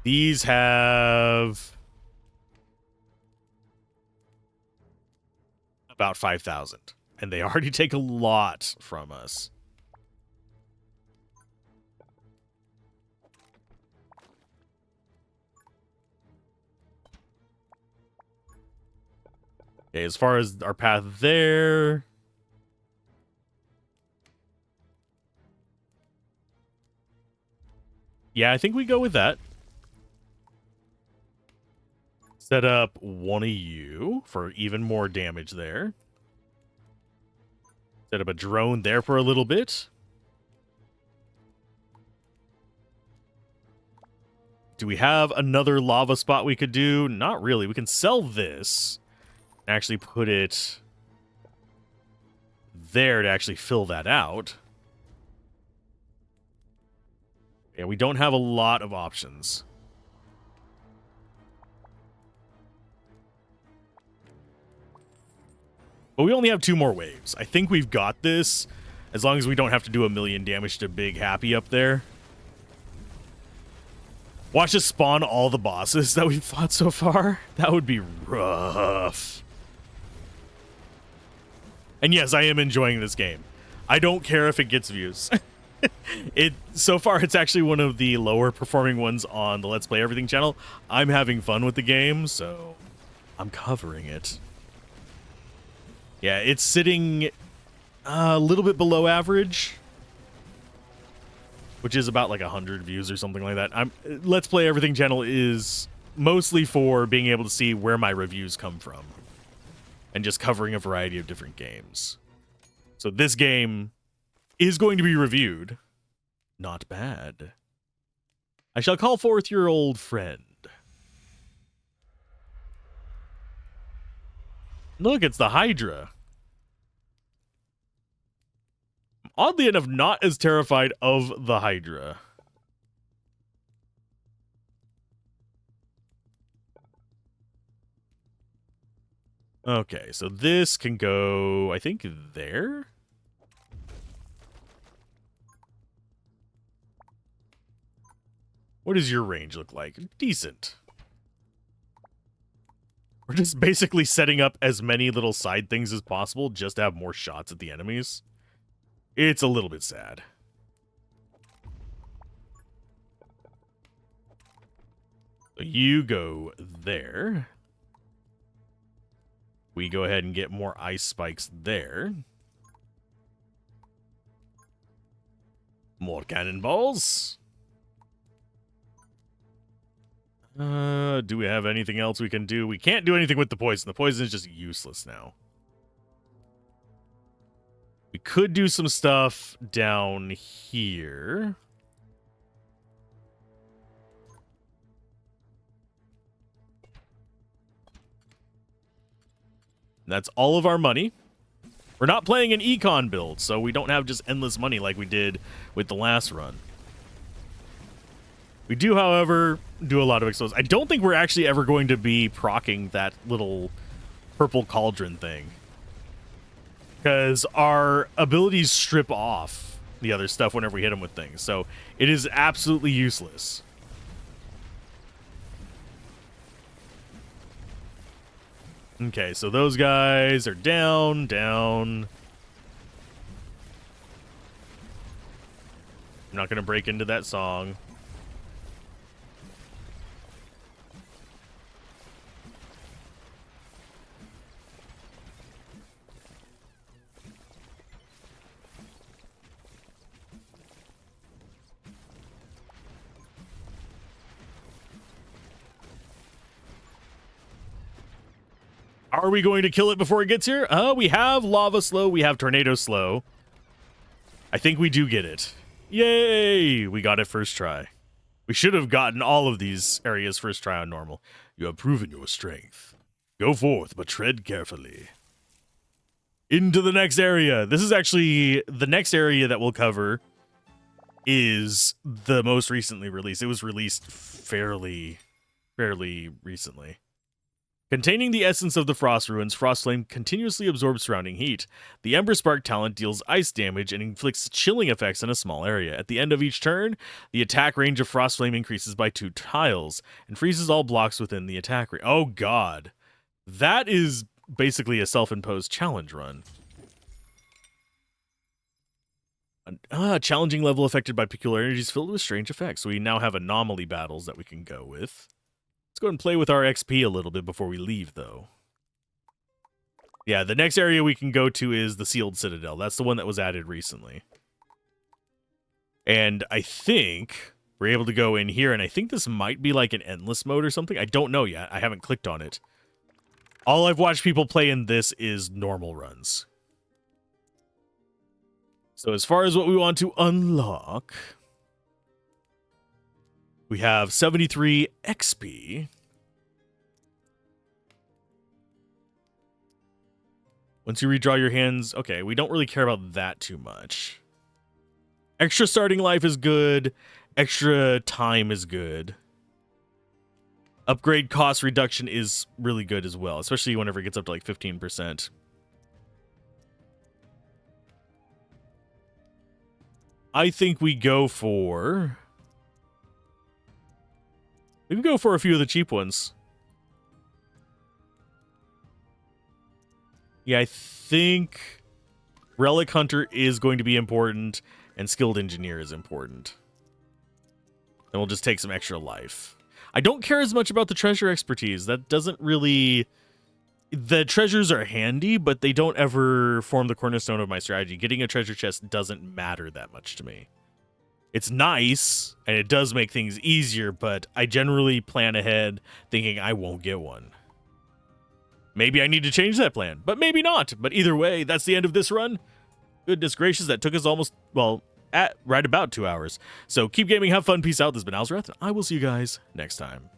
These have... about 5,000. And they already take a lot from us. Okay, as far as our path there... Yeah, I think we go with that. Set up one of you for even more damage there. Set up a drone there for a little bit. Do we have another lava spot we could do? Not really. We can sell this and actually put it there to actually fill that out. Yeah, we don't have a lot of options. But we only have 2 more waves. I think we've got this, as long as we don't have to do 1,000,000 damage to Big Happy up there. Watch us spawn all the bosses that we've fought so far. That would be rough. And yes, I am enjoying this game. I don't care if it gets views. So far, it's actually one of the lower performing ones on the Let's Play Everything channel. I'm having fun with the game, so I'm covering it. Yeah, it's sitting a little bit below average, which is about like 100 views or something like that. Let's Play Everything channel is mostly for being able to see where my reviews come from and just covering a variety of different games. So this game is going to be reviewed. Not bad. I shall call forth your old friend. Look, it's the Hydra. I'm oddly enough not as terrified of the Hydra. Okay, so this can go, I think, there? What does your range look like? Decent. We're just basically setting up as many little side things as possible just to have more shots at the enemies. It's a little bit sad. So you go there. We go ahead and get more ice spikes there. More cannonballs. Do we have anything else we can do? We can't do anything with the poison. The poison is just useless now. We could do some stuff down here. That's all of our money. We're not playing an econ build, so we don't have just endless money like we did with the last run. We do, however, do a lot of explosions. I don't think we're actually ever going to be proccing that little purple cauldron thing, because our abilities strip off the other stuff whenever we hit them with things. So it is absolutely useless. Okay, so those guys are down. I'm not going to break into that song. Are we going to kill it before it gets here? We have Lava Slow. We have Tornado Slow. I think we do get it. Yay! We got it first try. We should have gotten all of these areas first try on normal. You have proven your strength. Go forth, but tread carefully. Into the next area. This is actually the next area that we'll cover is the most recently released. It was released fairly recently. Containing the essence of the Frost Ruins, Frostflame continuously absorbs surrounding heat. The Ember Spark talent deals ice damage and inflicts chilling effects in a small area. At the end of each turn, the attack range of Frostflame increases by 2 tiles and freezes all blocks within the attack range. Oh god. That is basically a self-imposed challenge run. Challenging level affected by peculiarities filled with strange effects. So we now have anomaly battles that we can go with. Let's go ahead and play with our XP a little bit before we leave, though. Yeah, the next area we can go to is the Sealed Citadel. That's the one that was added recently. And I think we're able to go in here, and I think this might be like an endless mode or something. I don't know yet. I haven't clicked on it. All I've watched people play in this is normal runs. So as far as what we want to unlock, we have 73 XP. Once you redraw your hands, okay, we don't really care about that too much. Extra starting life is good. Extra time is good. Upgrade cost reduction is really good as well, especially whenever it gets up to like 15%. I think we go for... We can go for a few of the cheap ones. Yeah, I think Relic Hunter is going to be important, and Skilled Engineer is important. And we'll just take some extra life. I don't care as much about the treasure expertise. That doesn't really... The treasures are handy, but they don't ever form the cornerstone of my strategy. Getting a treasure chest doesn't matter that much to me. It's nice, and it does make things easier, but I generally plan ahead thinking I won't get one. Maybe I need to change that plan, but maybe not. But either way, that's the end of this run. Goodness gracious, that took us almost, well, at right about 2 hours. So keep gaming, have fun, peace out. This has been Alzorath, and I will see you guys next time.